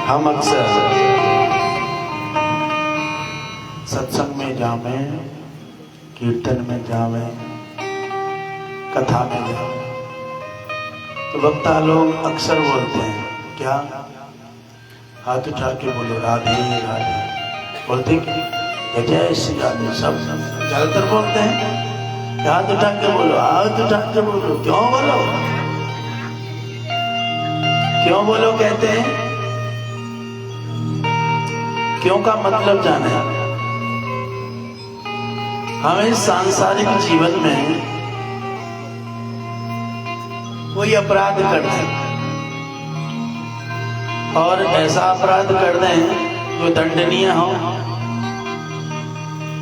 हम अक्सर सत्संग में जावे, कीर्तन में जावे, कथा में जावे, तो वक्ता लोग अक्सर बोलते हैं क्या, हाथ उठा के बोलो राधे राधे, बोलते कि जय श्री राधे, सब ज्यादातर बोलते हैं हाथ उठा के बोलो, हाथ उठा के बोलो। क्यों बोलो, क्यों बोलो कहते हैं, क्यों का मतलब जाने। हमें सांसारिक जीवन में कोई अपराध कर दें और ऐसा अपराध कर दें जो दंडनीय हो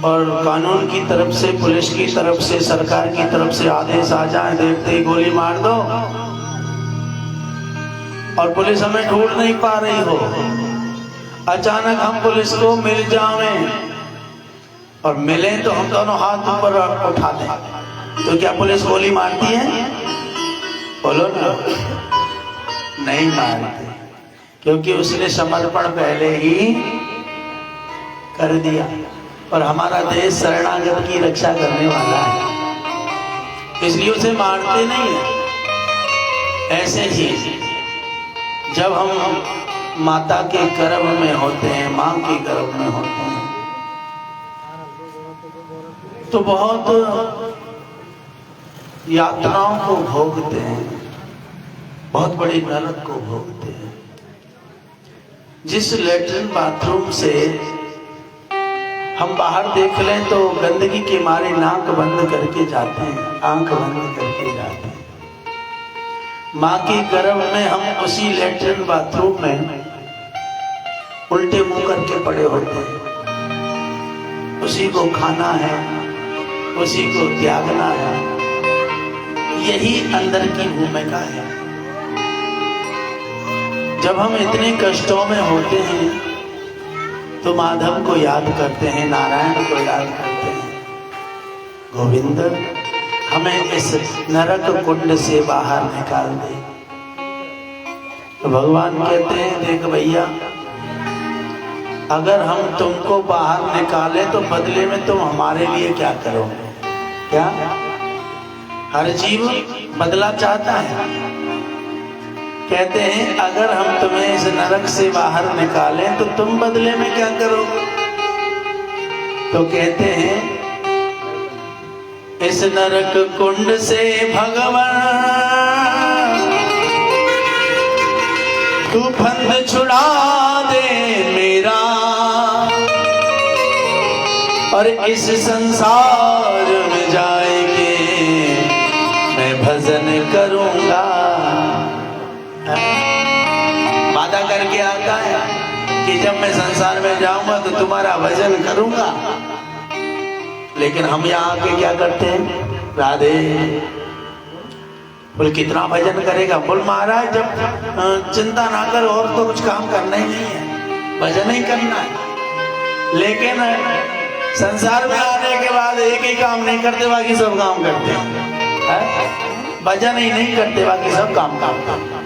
और कानून की तरफ से, पुलिस की तरफ से, सरकार की तरफ से आदेश आ जाए, देखते ही गोली मार दो और पुलिस हमें ढूंढ नहीं पा रही हो, अचानक हम पुलिस को मिल जाएं और मिले तो हम दोनों हाथ ऊपर उठा दें, तो क्या पुलिस गोली मारती है? बोलो ना, नहीं मारती, क्योंकि उसने समर्पण पहले ही कर दिया और हमारा देश शरणागत की रक्षा करने वाला है, इसलिए उसे मारते नहीं है। ऐसे ही जब हम माता के गर्भ में होते हैं, माँ के गर्भ में होते हैं, तो बहुत यातनाओं को भोगते हैं, बहुत बड़ी नरक को भोगते हैं। जिस लेटरिन बाथरूम से हम बाहर देख लें तो गंदगी के मारे नाक बंद करके जाते हैं, आंख बंद करके जाते हैं। माँ के गर्भ में हम उसी लेटरिन बाथरूम में उल्टे मुंह करके पड़े होते हैं, उसी को खाना है, उसी को त्यागना है, यही अंदर की भूमिका है। जब हम इतने कष्टों में होते हैं तो माधव को याद करते हैं, नारायण को याद करते हैं, गोविंद हमें इस नरक कुंड से बाहर निकाल दे। तो भगवान कहते हैं देख भैया, अगर हम तुमको बाहर निकाले तो बदले में तुम हमारे लिए क्या करोगे? क्या? हर जीव बदला चाहता है, कहते हैं अगर हम तुम्हें इस नरक से बाहर निकालें तो तुम बदले में क्या करोगे? तो कहते हैं इस नरक कुंड से भगवान तू फंद छुड़ा दे मेरा, और इस संसार में जाएंगे मैं भजन करूंगा। वादा करके आता है कि जब मैं संसार में जाऊंगा तो तुम्हारा भजन करूंगा। लेकिन हम यहाँ आके क्या करते हैं? राधे बोल कितना भजन करेगा? बोल महाराज जब चिंता ना कर और तो कुछ काम करना ही नहीं है, भजन ही करना है। लेकिन संसार में आने के बाद एक ही काम नहीं करते, बाकी सब काम करते हैं। भजन ही नहीं करते, बाकी सब काम करते हैं।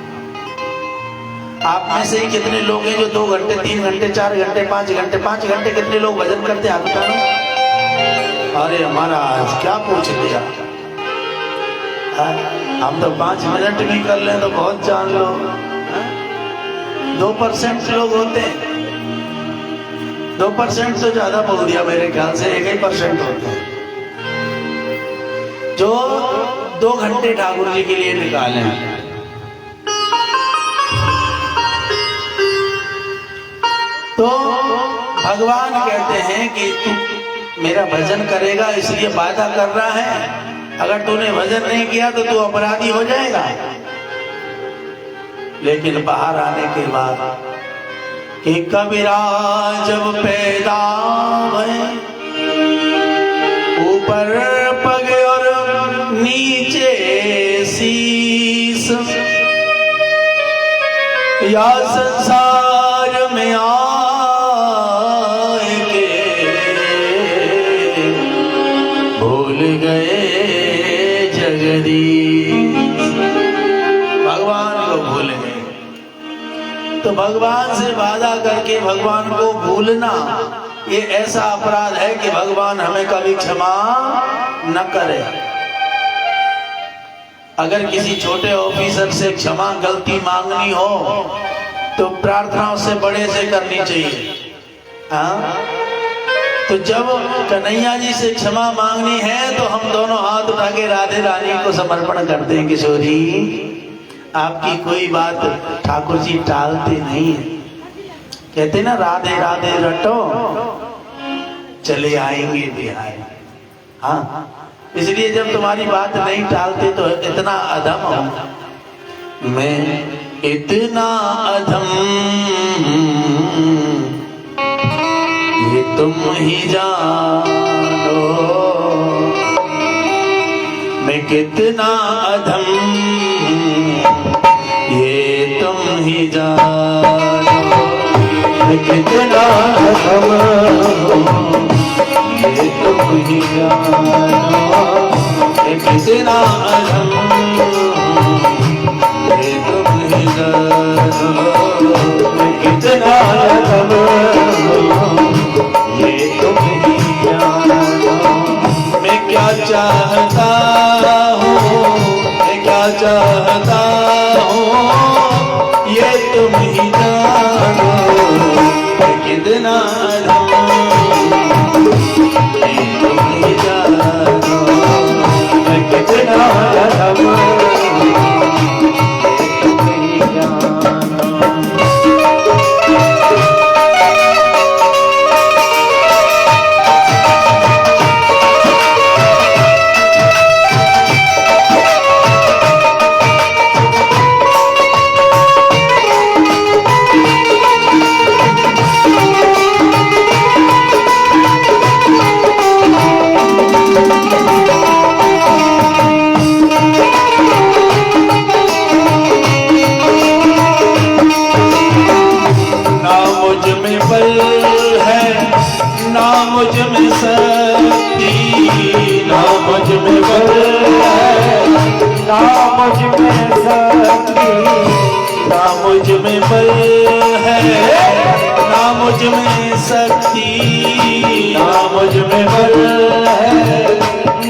आप में से कितने लोग हैं जो 2 घंटे 3 घंटे 4 घंटे 5 घंटे 5 घंटे कितने लोग भजन करते हैं? आप बताओ। अरे हमारा आज क्या पूछ लिया, हम तो 5 मिनट भी कर लें तो बहुत जान लो। 2% लोग होते हैं, 2% तो ज्यादा बोल दिया मेरे ख्याल से, 1% होते हैं जो 2 घंटे ठाकुर जी के लिए निकाले। तो भगवान कहते हैं कि तू मेरा भजन करेगा, इसलिए वादा कर रहा है अगर तूने भजन नहीं किया तो तू अपराधी हो जाएगा। लेकिन बाहर आने के बाद कि कबीरा जब पैदा हुए, ऊपर पग और नीचे शीस, या संसार में आके भूल गए जगदीश। भगवान को भूल गए। तो भगवान से वादा करके भगवान को भूलना ये ऐसा अपराध है कि भगवान हमें कभी क्षमा न करे। अगर किसी छोटे ऑफिसर से क्षमा गलती मांगनी हो तो प्रार्थना उससे बड़े से करनी चाहिए। हाँ, तो जब कन्हैया जी से क्षमा मांगनी है तो हम दोनों हाथ उठा के राधे रानी को समर्पण करते हैं। किशोरी आपकी कोई बात ठाकुर जी टालते नहीं है, कहते ना राधे राधे रटो चले आएंगे बिहार। हाँ, इसलिए जब तुम्हारी बात नहीं टालते तो इतना अधम हो। मैं इतना अधम ये तुम ही जानो, मैं कितना अधम ये तुम ही जानो, मैं कितना अधम ये तुम ही जानो, मैं कितना अधम ये तुम ही जानो, मैं कितना अधम ये तुम ही जानो। मैं क्या चाहता हूँ, मैं क्या चाहता हूँ ये तुम ही जानो, मैं कितना अधम ये तुम ही जानो, मैं कितना अधम ये तुम ही जानो। मुझ में बल है ना मुझ में शक्ति, ना मुझ में बल है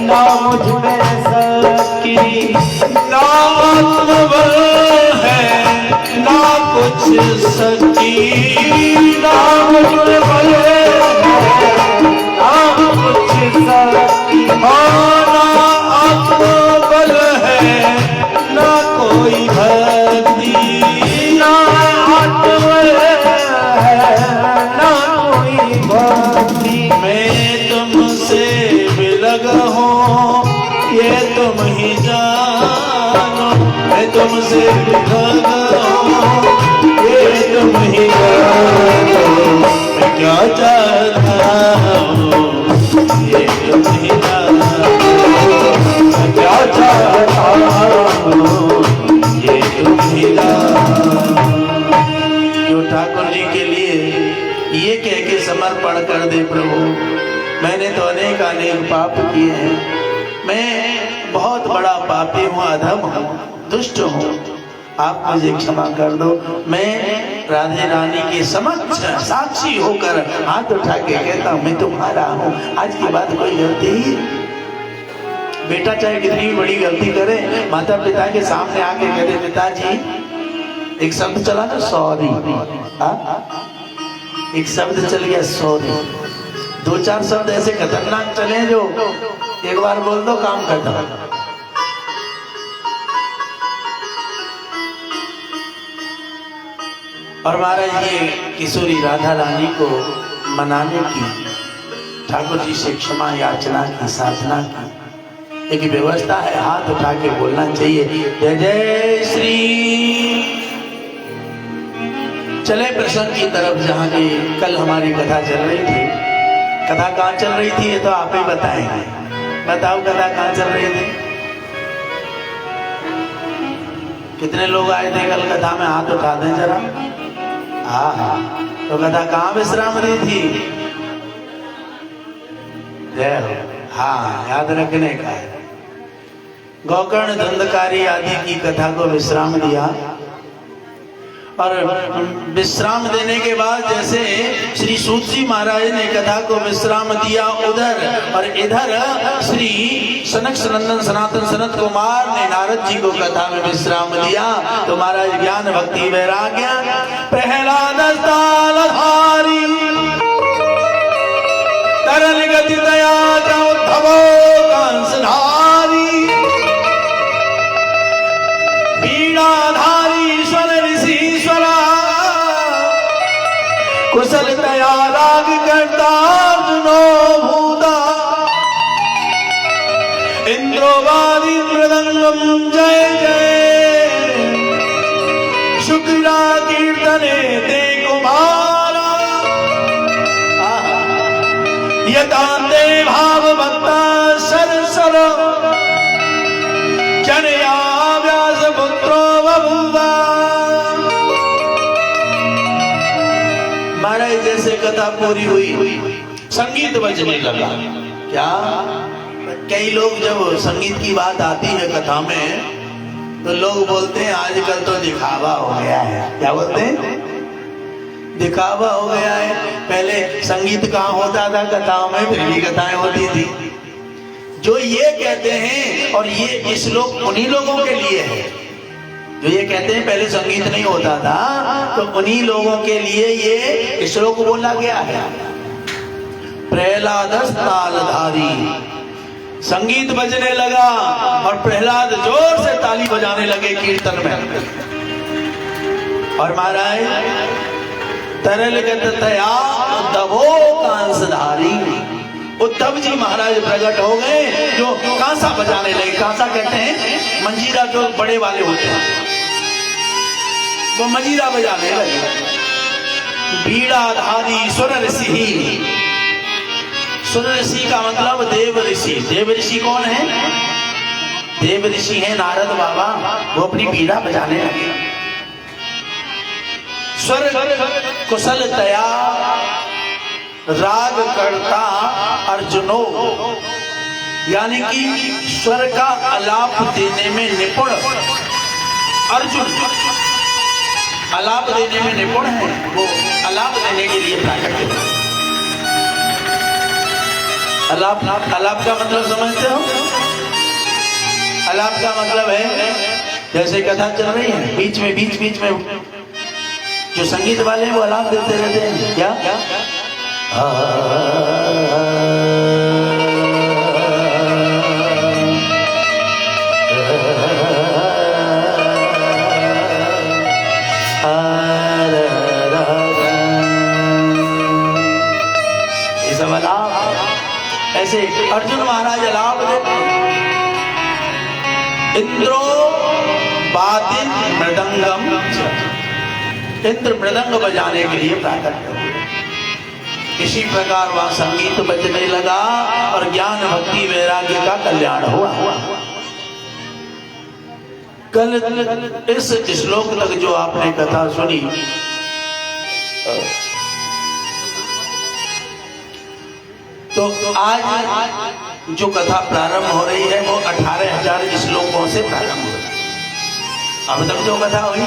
ना मुझ में शक्ति, ना आत्मबल है कुछ सच्ची नाम बल नाम कुछ सच्ची ना आत्मबल है ना कोई भक्ति ना आत्मबल है ना कोई भक्ति मैं तुमसे बिलग हूँ ये तुम ही जानो मैं तुमसे बिलग हूँ ये तुम ही जानो मैं क्या चाहता हूँ ये तुम ही जानो मैं क्या चाहता हूँ ये तुम ही जानो। जो ठाकुर जी के लिए ये कह के समर्पण कर दे प्रभु मैंने तो अनेक अनेक पाप किए हैं मैं बहुत बड़ा पापी हूँ अधम हूँ दुष्ट हूँ आप मुझे क्षमा कर दो मैं राधे रानी के समक्ष साक्षी होकर हाथ उठा के कहता हूँ मैं तुम्हारा हूँ आज के बाद कोई गलती ही बेटा चाहे कितनी भी बड़ी गलती करे माता पिता के सामने आके कह दे पिताजी एक शब्द चला ना सॉरी एक शब्द चल गया सॉरी दो चार शब्द ऐसे खतरनाक चले जो एक बार बोल दो काम खत्म और महाराज ये किशोरी राधा रानी को मनाने की ठाकुर जी से क्षमा याचना की साधना की एक व्यवस्था है हाथ उठा के बोलना चाहिए जय जय श्री चले प्रसंग की तरफ जहाँ की कल हमारी कथा चल रही थी कथा कहाँ चल रही थी ये तो आप ही बताएंगे बताओ कथा कहाँ चल रही थी कितने लोग आए थे कल कथा में हाथ उठा दें जरा हाँ तो कथा कहाँ विश्राम दी थी जय हो हाँ याद रखने का है गोकर्ण धंधकारी आदि की कथा को विश्राम दिया और विश्राम देने के बाद जैसे श्री सूत जी महाराज ने कथा को विश्राम दिया उधर और इधर श्री सनक सनंदन सनातन सनत कुमार ने नारद जी को कथा में विश्राम दिया तो महाराज ज्ञान भक्ति वैराग्य प्रहलाद तालधारी तरल गति दया का उद्धवो कंसधारी बीड़ाधारी स्वर ऋषिश्वरा कुशल दया राग करता अर्जुनो भूता इंद्रोवादी मृदंगम जय जय शुक्ला कीर्तने ते कुमारा यतांते भाव भक्ता सरसर जनया व्यास पुत्रो बभूवा महाराज जैसे कथा पूरी हुई संगीत बजने लगा क्या कई लोग जब संगीत की बात आती है कथा में तो लोग बोलते हैं आजकल तो दिखावा हो गया है क्या बोलते हैं दिखावा हो गया है पहले संगीत कहाँ होता था कथाओं में फिर भी कथाएं होती थी जो ये कहते हैं और ये श्लोक उन्हीं लोगों के लिए है जो ये कहते हैं पहले संगीत नहीं होता था तो उन्हीं लोगों के लिए ये श्लोक बोला गया है प्रहलाद तालधारी संगीत बजने लगा और प्रहलाद जोर से ताली बजाने लगे कीर्तन में और महाराज तरल गतया उद्धवो कांसधारी उद्धव जी महाराज प्रकट हो गए जो कांसा बजाने लगे कांसा कहते हैं मंजीरा जो बड़े वाले होते हैं वो मंजीरा बजाने लगे बीड़ाधारी सुर ऋषि सुर ऋषि का मतलब देव ऋषि कौन है देव ऋषि है नारद बाबा वो अपनी बीड़ा बजाने लगे स्वर कुशल तया राग करता अर्जुनो यानी कि स्वर का आलाप देने में निपुण अर्जुन आलाप देने में निपुण है वो आलाप देने के लिए प्रकट है आलाप का मतलब समझते हो आलाप का मतलब है जैसे कथा चल रही है बीच में जो संगीत वाले हैं वो अलार्म देते रहते हैं क्या? ये सब अलार्म। ऐसे अर्जुन महाराज अलार्म देते हैं। इंद्रो वादिन मृदंगम, इंद्र मृदंग बजाने के लिए प्राकट्य हुए। इसी प्रकार वह संगीत बजने लगा और ज्ञान भक्ति वैराग्य का कल्याण हुआ। कल इस श्लोक तक जो आपने कथा सुनी, तो आज जो कथा प्रारंभ हो रही है वो 18,000 श्लोकों से प्रारंभ हो रही है। अब तक जो कथा हुई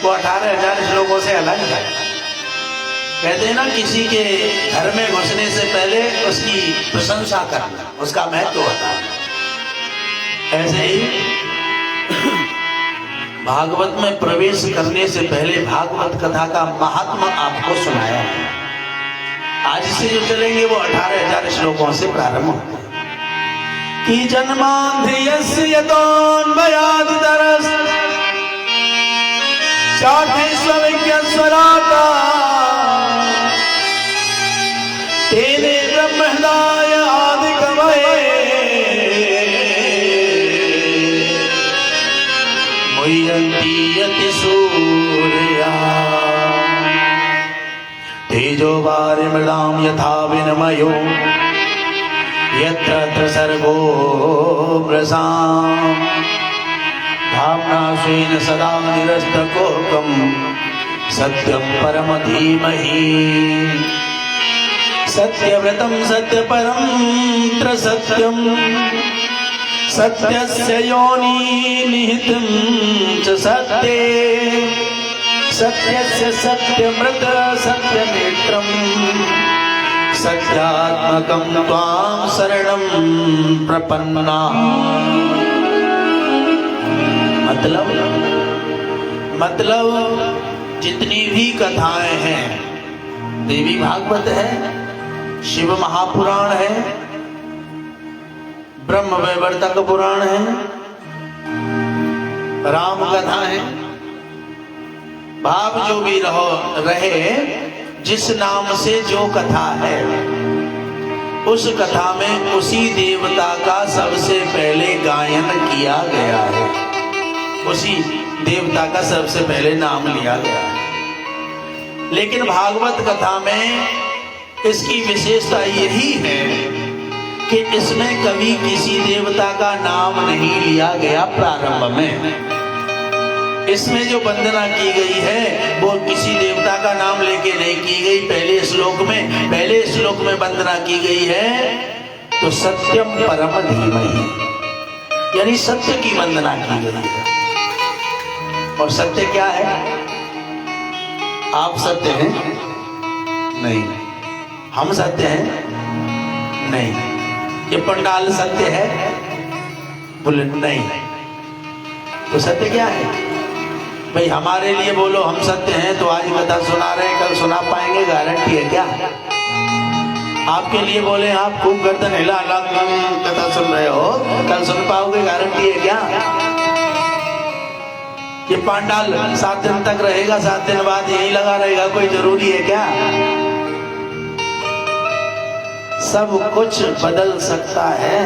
वो 18,000 श्लोकों से अलग है। कहते हैं ना, किसी के घर में घुसने से पहले उसकी प्रशंसा करना, उसका महत्व बताना। ऐसे ही भागवत में प्रवेश करने से पहले भागवत कथा का महात्मा आपको सुनाया है। आज से जो चलेंगे वो 18,000 श्लोकों से प्रारंभ होते हैं। कि जन्मांध्रियस्य यतोन्मयादितरस् चार्थेष्वविज्ञस्वराता तेने ब्रह्महृदाय आदिकवये मुह्यन्ति यतिसूर्या तेजो वारिमृदां यथा विनिमयो यत्र सर्गो मृषाम् धाम्ना स्वेन सदा निरस्तकोकं सत्यं परम धीमहि सत्यव्रतं सत्यपरं त्रसत्यं सत्यस्य योनि निहितं च सत्ये सत्यस्य सत्यमृत सत्यनेत्रं सत्यात्मकं त्वां शरणं प्रपन्नाः। मतलब जितनी भी कथाएं हैं, देवी भागवत है, शिव महापुराण है, ब्रह्म वैवर्तक पुराण है, राम कथा है, भाव जो भी रहे, जिस नाम से जो कथा है, उस कथा में उसी देवता का सबसे पहले गायन किया गया है, उसी देवता का सबसे पहले नाम लिया गया है। लेकिन भागवत कथा में इसकी विशेषता यही है कि इसमें कभी किसी देवता का नाम नहीं लिया गया। प्रारंभ में इसमें जो वंदना की गई है वो किसी देवता का नाम लेके नहीं की गई। पहले श्लोक में वंदना की गई है तो सत्यम परम धीमहि, यानी सत्य की वंदना की गई है। और सत्य क्या है? आप सत्य हैं? नहीं। हम सत्य हैं? नहीं। ये पंडाल सत्य है? बोले नहीं। तो सत्य क्या है भाई? हमारे लिए बोलो हम सत्य हैं तो आज कथा सुना रहे हैं, कल सुना पाएंगे, गारंटी है क्या? आपके लिए बोले आप खूब गर्दन हिला कथा सुन रहे हो, कल सुन पाओगे, गारंटी है क्या? ये पंडाल 7 दिन तक रहेगा, 7 दिन बाद यही लगा रहेगा, कोई जरूरी है क्या? सब कुछ बदल सकता है,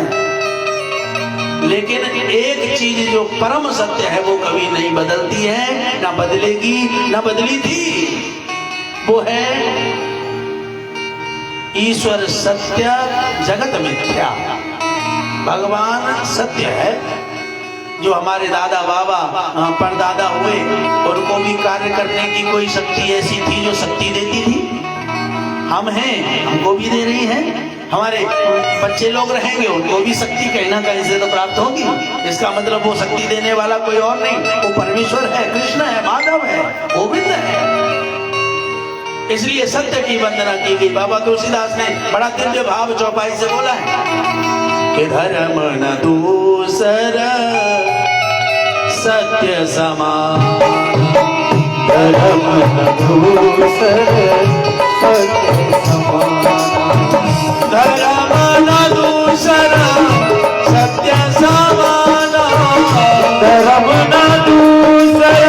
लेकिन एक चीज जो परम सत्य है वो कभी नहीं बदलती है, ना बदलेगी, ना बदली थी। वो है ईश्वर सत्य, जगत मिथ्या। भगवान सत्य है। जो हमारे दादा बाबा परदादा हुए, उनको भी कार्य करने की कोई शक्ति ऐसी थी जो शक्ति देती थी। हम हैं, हमको भी दे रही है। हमारे बच्चे लोग रहेंगे, उनको भी शक्ति कहीं ना कहीं से तो प्राप्त होगी। इसका मतलब वो शक्ति देने वाला कोई और नहीं, वो परमेश्वर है, कृष्ण है, माधव है, गोविंद है। इसलिए सत्य की वंदना की गई। बाबा तुलसीदास ने बड़ा दिव्य भाव चौपाई से बोला है कि धर्म न दूसर सत्य समान धर्म न दूसर सत्य समाना, धर्म न दूसरा सत्य समाना, धर्म न दूसर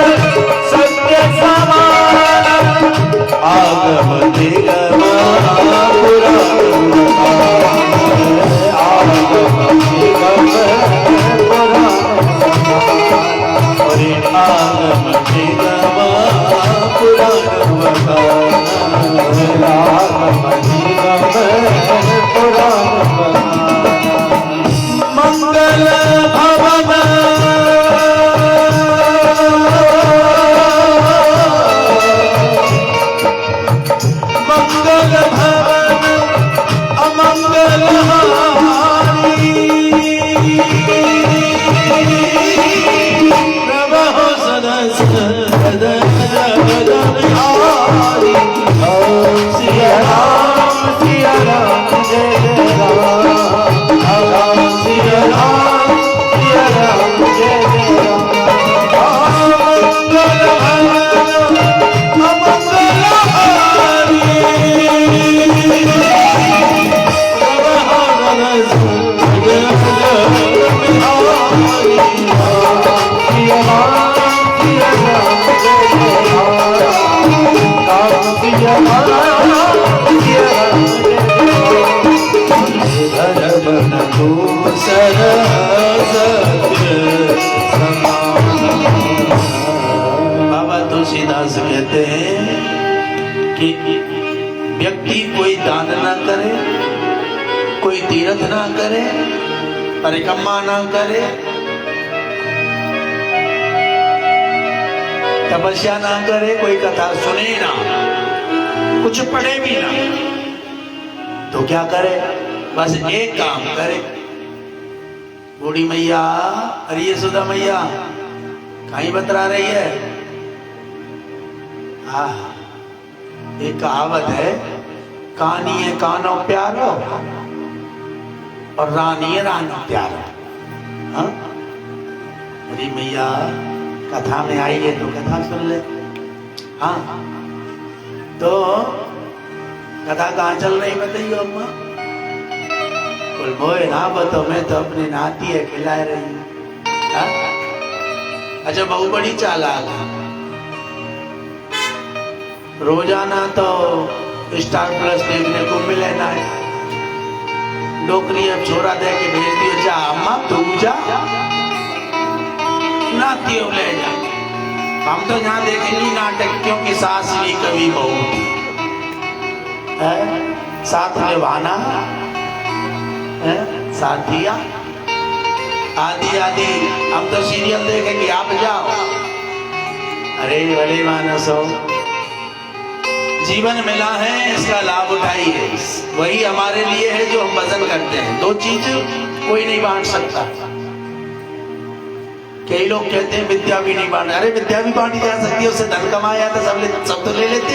सत्य समाना, आगम निगम पुराण आगम निगम पुराण समाना, और आगम निगम पुराण बखाना, आगम निगम पुराण समाना, मंगल भवन मंगल भवन अमंगल हारी, प्रभो सदस्य हारी, सिया राम जय जय राम, सिया राम जय जय राम, मंगल भवन अमंगल हारी, सिया राम जय जय राम, सिया राम जय धर्म न दूसर सत्य समाना। बाबा तुलसीदास कहते हैं कि व्यक्ति कोई दान ना करे, कोई तीर्थ ना करे, परिक्रमा ना करे, तपस्या ना करे, कोई कथा सुने ना, कुछ पढ़े भी ना, तो क्या करे? बस एक काम करे। बूढ़ी मैया, अरे ये सुधा मैया कहीं बतरा रही है? हाँ, एक कहावत है, कानी है कानो प्यारो और रानी है रानो प्यारो। हाँ, अरे मैया कथा में आई है तो कथा सुन ले। हाँ, तो कथा कहाँ चल रही बताइए अम्मा? बोल मोए ना बतो, मैं तो अपनी नाती है खिला रही हूँ। हाँ? अच्छा, बहू बड़ी चालाक है, रोजाना तो स्टार प्लस देखने को मिले ना है, नौकरी अब छोरा दे के भेज दियो, जा अम्मा तू जा, नाती ले जा। हम तो यहाँ देखेंगे नाटक, क्योंकि सास भी कभी बहू है, साथ निभाना है, साथिया आदि आदि। हम तो सीरियल देखेंगे, आप जाओ। अरे भले मानस हो, जीवन मिला है, इसका लाभ उठाइए, वही हमारे लिए है जो हम पसंद करते हैं। दो चीज कोई नहीं बांट सकता। कई लोग कहते हैं विद्या भी नहीं बांट, अरे विद्या भी बांटी जा सकती है, उससे धन कमाया था, सब तो ले लेते।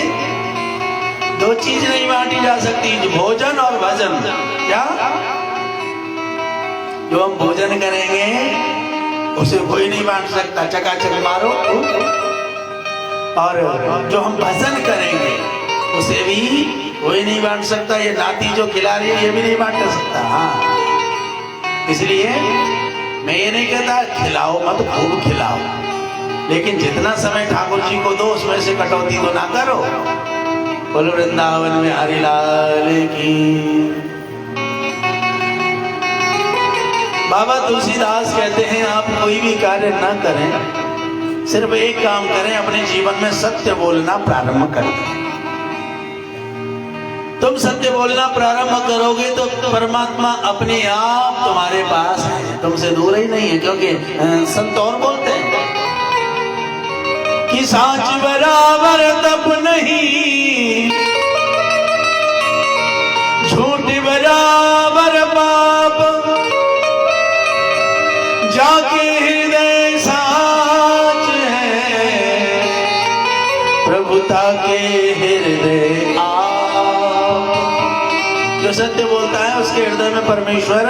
दो चीज नहीं बांटी जा सकती, भोजन और भजन। क्या? जो हम भोजन करेंगे उसे कोई नहीं बांट सकता, चकाचक मारो। और जो हम भजन करेंगे उसे भी कोई नहीं बांट सकता। ये नाती जो खिला रही है ये भी नहीं बांट सकता। हाँ, इसलिए मैं ये नहीं कहता खिलाओ मत, खूब खिलाओ, लेकिन जितना समय ठाकुर जी को दो उसमें से कटौती तो ना करो। बोलो वृंदावन में हरिलाल की। बाबा तुलसीदास कहते हैं आप कोई भी कार्य न करें, सिर्फ एक काम करें, अपने जीवन में सत्य बोलना प्रारंभ करें। तुम सत्य बोलना प्रारंभ करोगे तो परमात्मा अपने आप तुम्हारे पास है, तुमसे दूर ही नहीं है। क्योंकि संत और बोलते हैं कि साच बराबर तप नहीं, झूठ बराबर पाप, जाके हृदय साच है, प्रभुता के हृदय आप। जो सत्य बोलता है उसके हृदय में परमेश्वर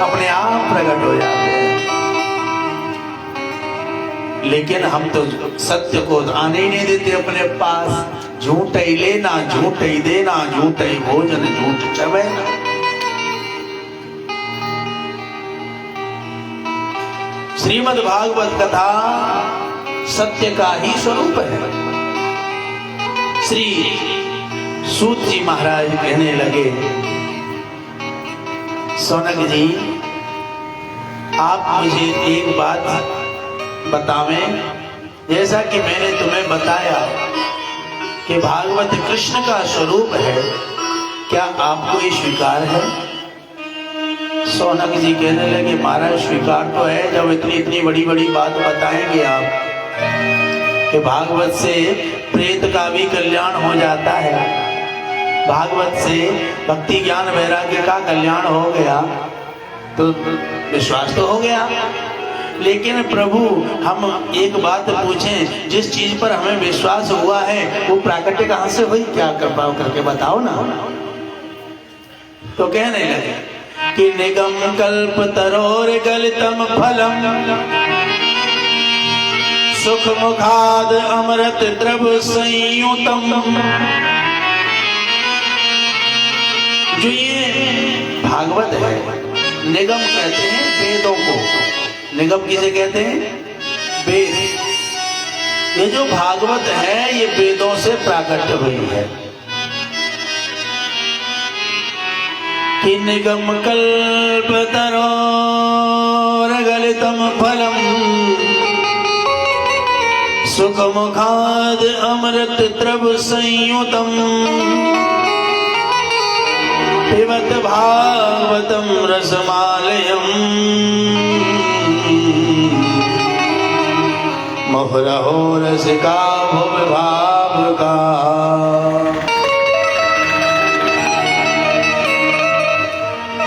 अपने आप प्रकट हो जाते हैं। लेकिन हम तो सत्य को आने ही नहीं देते अपने पास। झूठ ही लेना, झूठ ही देना, झूठ ही भोजन, झूठ चबे। श्रीमद् भागवत कथा सत्य का ही स्वरूप है। श्री सूत जी महाराज कहने लगे, सौनक जी आप मुझे एक बात बतावें, जैसा कि मैंने तुम्हें बताया कि भागवत कृष्ण का स्वरूप है, क्या आपको ये स्वीकार है? सौनक जी कहने लगे, महाराज स्वीकार तो है, जब इतनी इतनी बड़ी बड़ी बात बताएंगे आप कि भागवत से प्रेत का भी कल्याण हो जाता है, भागवत से भक्ति ज्ञान वैराग्य का कल्याण हो गया, तो विश्वास तो हो गया। लेकिन प्रभु हम एक बात पूछें, जिस चीज पर हमें विश्वास हुआ है वो प्राकट्य कहां से हुई? क्या कृपा करके बताओ ना। तो कहने लगे कि निगम कल्प तरोर गलितम फलम सुख मुखाद अमृत द्रव संयुतम। जो ये भागवत है, निगम कहते हैं वेदों को। निगम किसे कहते हैं? वेद। ये जो भागवत है ये वेदों से प्राकट्य हुई है। कि निगम कल्प तरोर गलितम फलम सुख मुखाद अमृत द्रव संयुतम पिबत भागवतम रसमालयम मोहरहो रसिका भुव भाव का।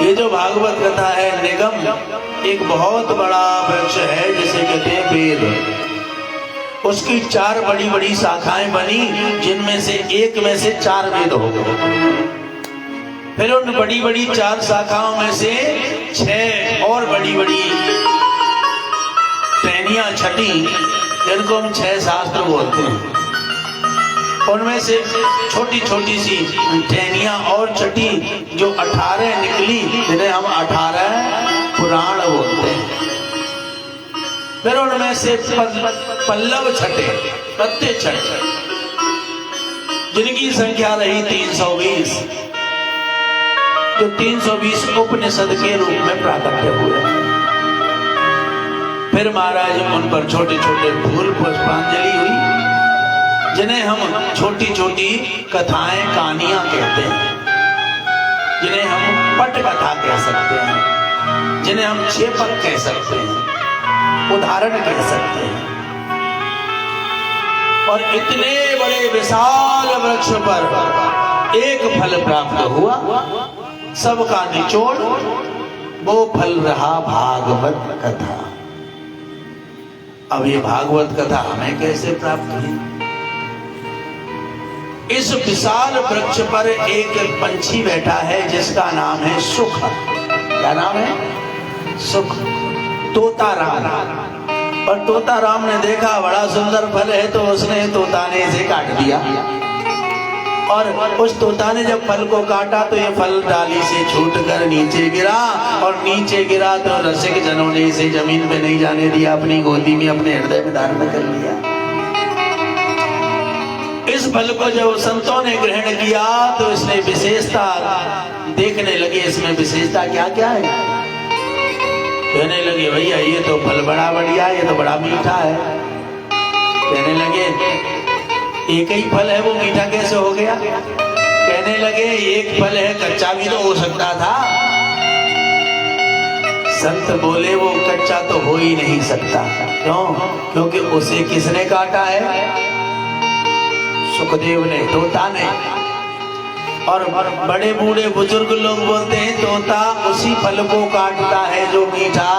ये जो भागवत कथा है, निगम एक बहुत बड़ा वृक्ष है जिसे कहते हैं वेद। उसकी 4 बड़ी बड़ी शाखाएं बनी, जिनमें से एक में से 4 वेद हो गए। फिर उन बड़ी बड़ी 4 शाखाओं में से 6 और बड़ी बड़ी टहनियां छटी, जिनको हम 6 शास्त्र बोलते हैं। उनमें से छोटी छोटी सी टहनियां और छटी, जो 18 निकली, जिन्हें हम 18 पुराण बोलते हैं। फिर उनमें से पल्लव छटे, पत्ते छटे, जिनकी संख्या रही 320, जो 320 उपनिषद के रूप में प्राकट्य हुए। फिर महाराज उन पर छोटे छोटे फूल पुष्पांजलि हुई, जिन्हें हम छोटी छोटी कथाएं कहानियां कहते हैं, जिन्हें हम पट कथा कह सकते हैं, जिन्हें हम छेपक कह सकते हैं, उदाहरण कह सकते हैं। और इतने बड़े विशाल वृक्ष पर एक फल प्राप्त हुआ, सबका निचोड़ वो फल रहा भागवत कथा। अब ये भागवत कथा हमें कैसे प्राप्त हुई? इस विशाल वृक्ष पर एक पंछी बैठा है जिसका नाम है सुख। क्या नाम है? सुख। तोता राम। और तोता राम ने देखा बड़ा सुंदर फल है, तो उसने तोता ने इसे काट दिया। और उस तोता ने जब फल को काटा तो ये फल डाली से छूटकर नीचे गिरा, और नीचे गिरा तो रसिक जनों ने इसे जमीन पे नहीं जाने दिया, अपनी गोदी में अपने हृदय में धारण कर लिया। इस फल को जब संतों ने ग्रहण किया तो इसने विशेषता देखने लगे, इसमें विशेषता क्या क्या है। कहने लगे भैया ये तो फल बड़ा बढ़िया, ये तो बड़ा मीठा है। कहने लगे एक ही फल है, वो मीठा कैसे हो गया? कहने लगे एक फल है, कच्चा भी तो हो सकता था। संत बोले वो कच्चा तो हो ही नहीं सकता। क्यों? क्योंकि उसे किसने काटा है? सुखदेव ने, तोता ने। और बड़े बूढ़े बुजुर्ग लोग बोलते हैं तोता उसी फल को काटता है जो मीठा।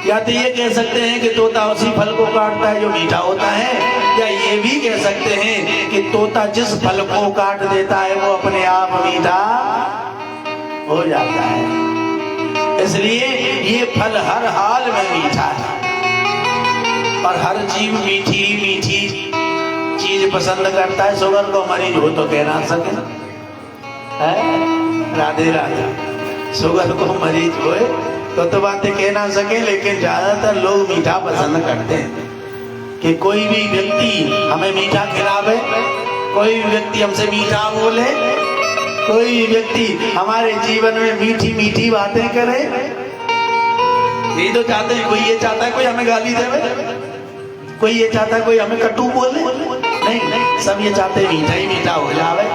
या तो ये कह सकते हैं कि तोता उसी फल को काटता है जो मीठा होता है, या ये भी कह सकते हैं कि तोता जिस फल को काट देता है वो अपने आप मीठा हो जाता है। इसलिए ये फल हर हाल में मीठा है और हर जीव मीठी मीठी चीज पसंद करता है। शुगर को मरीज हो तो कह ना सके है? राधे राधे। शुगर को मरीज होए तो बातें कह ना सके, लेकिन ज्यादातर लोग मीठा पसंद करते हैं कि कोई भी व्यक्ति हमें मीठा खिलावे, कोई भी व्यक्ति हमसे मीठा बोले, कोई भी व्यक्ति हमारे जीवन में मीठी मीठी बातें करे। यही तो चाहते हैं। कोई ये चाहता है कोई हमें गाली देवे, कोई ये चाहता है कोई हमें कटु बोले, नहीं, सब ये चाहते हैं मीठा ही मीठा हो जावे।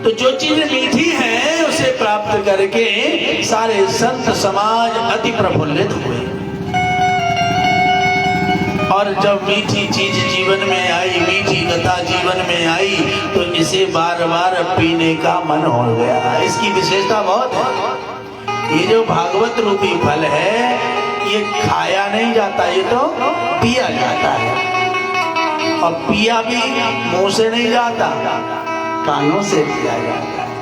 तो जो चीज मीठी है उसे प्राप्त करके सारे संत समाज अति प्रफुल्लित हुए। और जब मीठी चीज जीवन में आई, मीठी कथा जीवन में आई, तो इसे बार बार पीने का मन हो गया। इसकी विशेषता बहुत है। ये जो भागवत रूपी फल है ये खाया नहीं जाता, ये तो पिया जाता है। और पिया भी मुंह से नहीं जाता, कानों से पिया जाता है।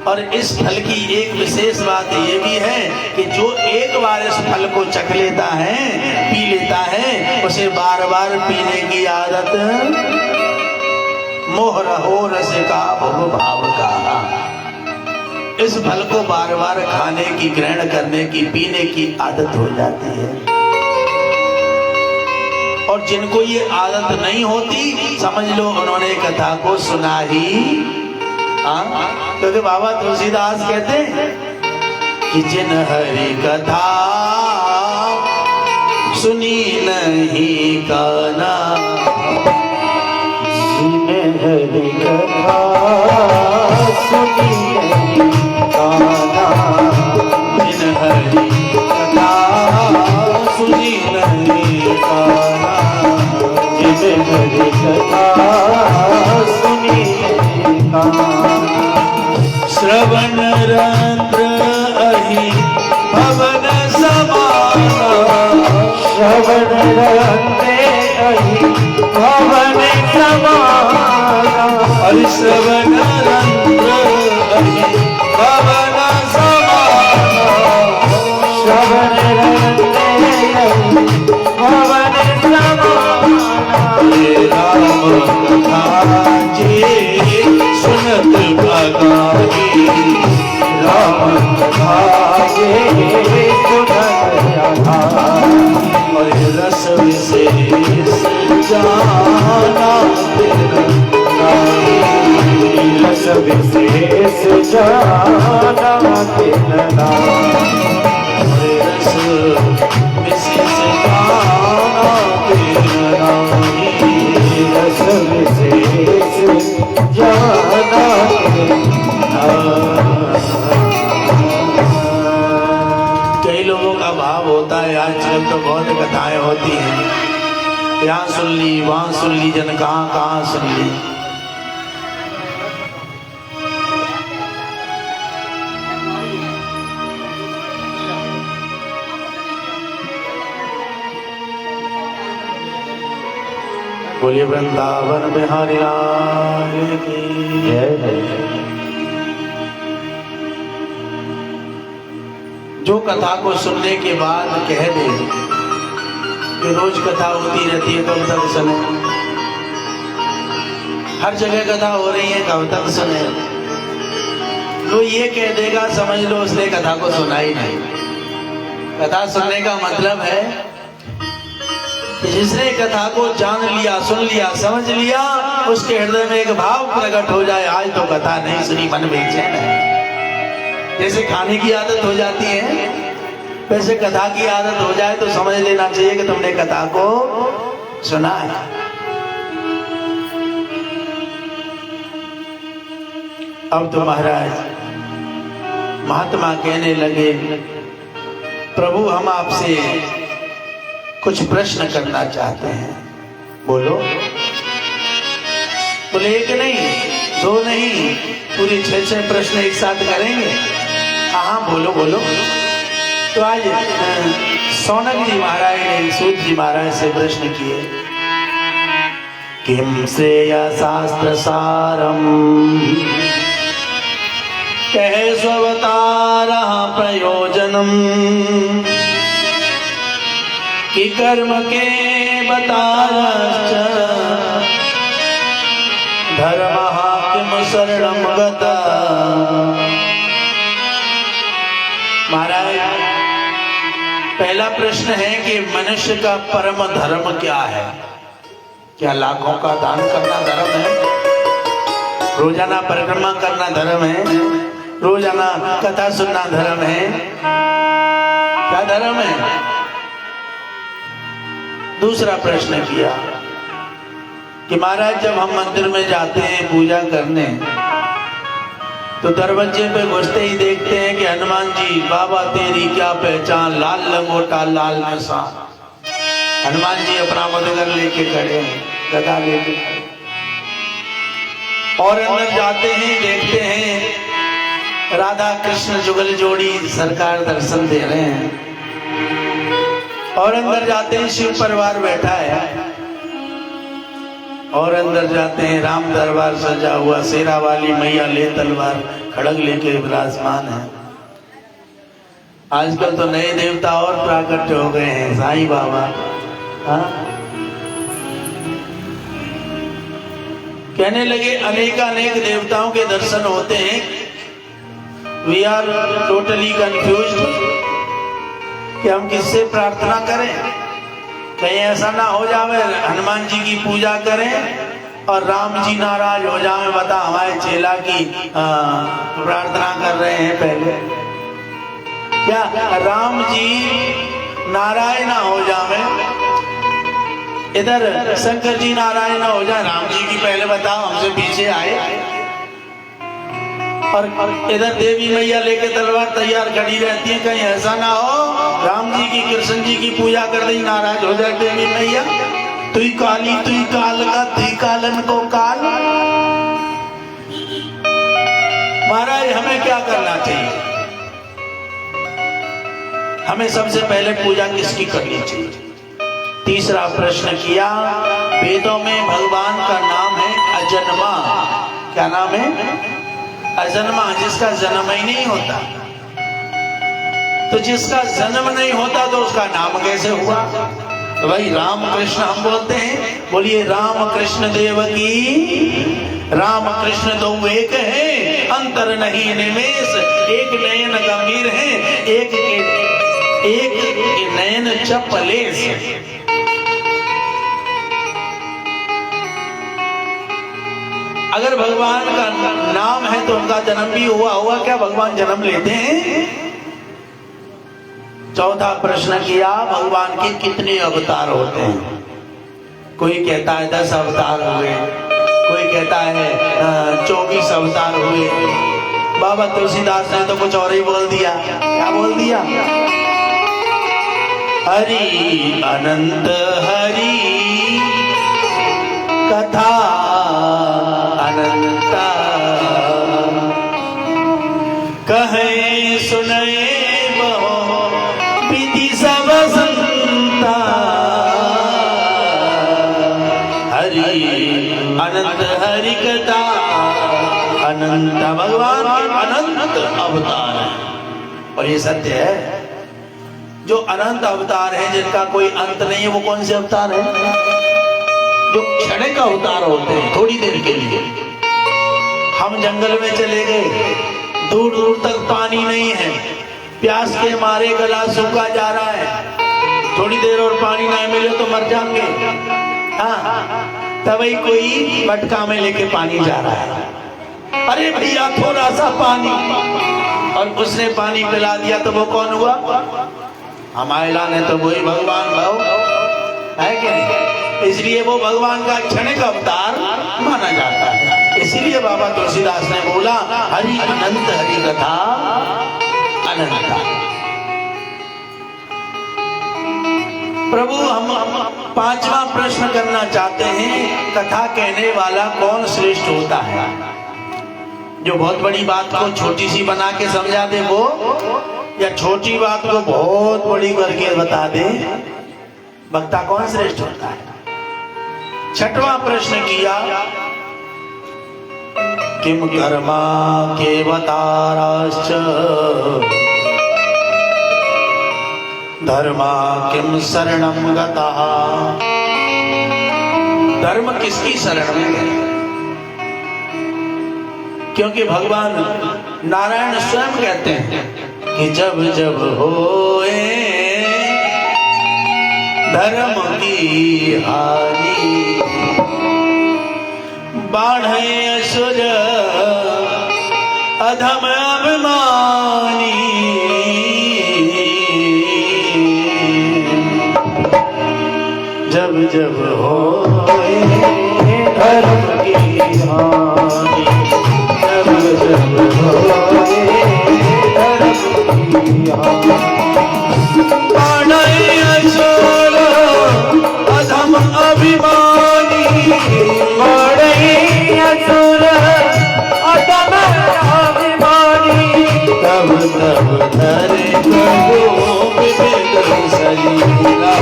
और इस फल की एक विशेष बात ये भी है कि जो एक बार इस फल को चख लेता है, पी लेता है, उसे बार बार पीने की आदत मोह रहो रस का भोग भाव का। इस फल को बार बार खाने की, ग्रहण करने की, पीने की आदत हो जाती है। और जिनको ये आदत नहीं होती, समझ लो उन्होंने कथा को सुना ही, क्योंकि बाबा तुलसीदास कहते हैं कि जिन हरि कथा सुनी नहीं काना, जिन हरि कथा सुनी नहीं काना, जिन हरि कथा सुनी नहीं काना, जिन हरि कथा सुनी नहीं काना। श्रवण रंध्र अहि भवन समाना, श्रवण रंध्रे अहि भवन समाना, और श्रवण रंध्र अहि भवन समाना, श्रवण रंध्रे अहि भवन समाना। हे राम कथा जी सुनत भगाई, राम कथा ये सुनत आधार, और रस विशेष जाना तेरा नाई, रस विशेष जाना तेरा नाम, रस विशेष जाना तेरा नाई, रस विशेष जाना तेरा नाम। कई लोगों का भाव होता है, आजकल तो बहुत कथाएं होती हैं, यहाँ सुन ली, वहां सुन ली, जन कहाँ कहाँ सुन ली। बोलिए वृंदावन बिहारी लाल की जय। जो कथा को सुनने के बाद कह दे कि रोज कथा होती रहती है, कब तक सुने, हर जगह कथा हो रही है, कब तक सुने, जो ये कह देगा समझ लो उसने कथा को सुना ही नहीं। कथा सुनने का मतलब है कि जिसने कथा को जान लिया, सुन लिया, समझ लिया, उसके हृदय में एक भाव प्रकट हो जाए, आज तो कथा नहीं सुनी, मन बेचैन है। जैसे खाने की आदत हो जाती है, वैसे कथा की आदत हो जाए तो समझ लेना चाहिए कि तुमने कथा को सुना है। अब तो महाराज महात्मा कहने लगे, प्रभु हम आपसे कुछ प्रश्न करना चाहते हैं। बोलो। बोले एक नहीं, दो नहीं, पूरे 6 प्रश्न एक साथ करेंगे। हाँ बोलो बोलो। तो आज सौनक जी महाराज ने सूत जी महाराज से प्रश्न किए, किम श्रेय शास्त्र सारम कहे स्ववतार प्रयोजनम कि कर्म के बताश्च धर्म किम शरणम गता। महाराज, पहला प्रश्न है कि मनुष्य का परम धर्म क्या है? क्या लाखों का दान करना धर्म है? रोजाना परिक्रमा करना धर्म है? रोजाना कथा सुनना धर्म है? क्या धर्म है? दूसरा प्रश्न किया कि महाराज, जब हम मंदिर में जाते हैं पूजा करने तो दरवाजे पे घुसते ही देखते हैं कि हनुमान जी, बाबा तेरी क्या पहचान, लाल लंगोटा लाल निशान। हनुमान जी अपना मदगर लेके खड़े हैं, गदा लेके खड़े। और अंदर जाते हैं, देखते हैं राधा कृष्ण जुगल जोड़ी सरकार दर्शन दे रहे हैं। और अंदर जाते हैं शिव परिवार बैठा है। और अंदर जाते हैं राम दरबार सजा हुआ, शेरा वाली मैया ले तलवार खड़ग लेके विराजमान है। आजकल तो नए देवता और प्राकट हो गए हैं, साईं बाबा। कहने लगे अनेक देवताओं के दर्शन होते हैं। वी आर टोटली कंफ्यूज्ड कि हम किससे प्रार्थना करें। कहीं ऐसा ना हो जाए हनुमान जी की पूजा करें और राम जी नाराज हो जाए, बता हमारे चेला की प्रार्थना कर रहे हैं पहले। क्या राम जी नारायण ना हो जाए, इधर शंकर जी नारायण ना हो जाए, राम जी की पहले बताओ हमसे पीछे आए, और इधर देवी मैया लेके तलवार तैयार खड़ी रहती है। कहीं ऐसा ना हो राम जी की कृष्ण जी की पूजा कर दी, नाराज हो जाए देवी मैया। तुई काली तुई काल का तुई कालन को काल। महाराज, हमें क्या करना चाहिए? हमें सबसे पहले पूजा किसकी करनी चाहिए? तीसरा प्रश्न किया, वेदों में भगवान का नाम है अजन्मा। क्या नाम है? अजन्मा, जिसका जन्म ही नहीं होता। तो जिसका जन्म नहीं होता तो उसका नाम कैसे हुआ? तो भाई राम कृष्ण हम बोलते हैं, बोलिए राम कृष्ण देव की। राम कृष्ण दो एक है, अंतर नहीं निमेष। एक नयन गंभीर है, एक नयन चपलेस। अगर भगवान का नाम है तो उनका जन्म भी हुआ। क्या भगवान जन्म लेते हैं? चौथा प्रश्न किया, भगवान के कितने अवतार होते हैं? कोई कहता है 10 अवतार हुए, कोई कहता है 24 अवतार हुए। बाबा तुलसीदास ने तो कुछ और ही बोल दिया। क्या बोल दिया? हरि अनंत हरि कथा अनंता, कहे सुने बहु विधि सब संता। हरि अनंत हरि कथा अनंत। भगवान के अनंत अवतार है और ये सत्य है। जो अनंत अवतार है, जिनका कोई अंत नहीं है, वो कौन से अवतार है? जो क्षणिक अवतार होते हैं, थोड़ी देर के लिए। हम जंगल में चले गए, दूर दूर तक पानी नहीं है, प्यास के मारे गला सूखा जा रहा है, थोड़ी देर और पानी नहीं मिले तो मर जाएंगे। हाँ, तभी कोई मटका में लेके पानी जा रहा है। अरे भैया थोड़ा सा पानी, और उसने पानी पिला दिया तो वो कौन हुआ? हमारा ने तो वही भगवान भाव है कि नहीं? इसलिए वो भगवान का क्षणिक अवतार माना जाता है। इसीलिए बाबा तुलसीदास ने बोला हरि अनंत हरि कथा अनंता। प्रभु, हम 5वां प्रश्न करना चाहते हैं, कथा कहने वाला कौन श्रेष्ठ होता है? जो बहुत बड़ी बात को छोटी सी बना के समझा दे वो, या छोटी बात को बहुत बड़ी करके बता दे? वक्ता कौन श्रेष्ठ होता है? 6वां प्रश्न किया, किम कर्मा केवताराश्च धर्मा किम शरणम गताः। धर्म किसकी शरण में गए? क्योंकि भगवान नारायण स्वयं कहते हैं कि जब जब होए धर्म की हानि बाढ़े असुर अधम अभिमानी। जब जब होए धर्म की हानि, जब जब होए धर्म की हानि, बाढ़े असुर अधम अभिमानी। बढ़े असुर अधम अभिमानी, तब तब धरे प्रभु विविध शरीरा।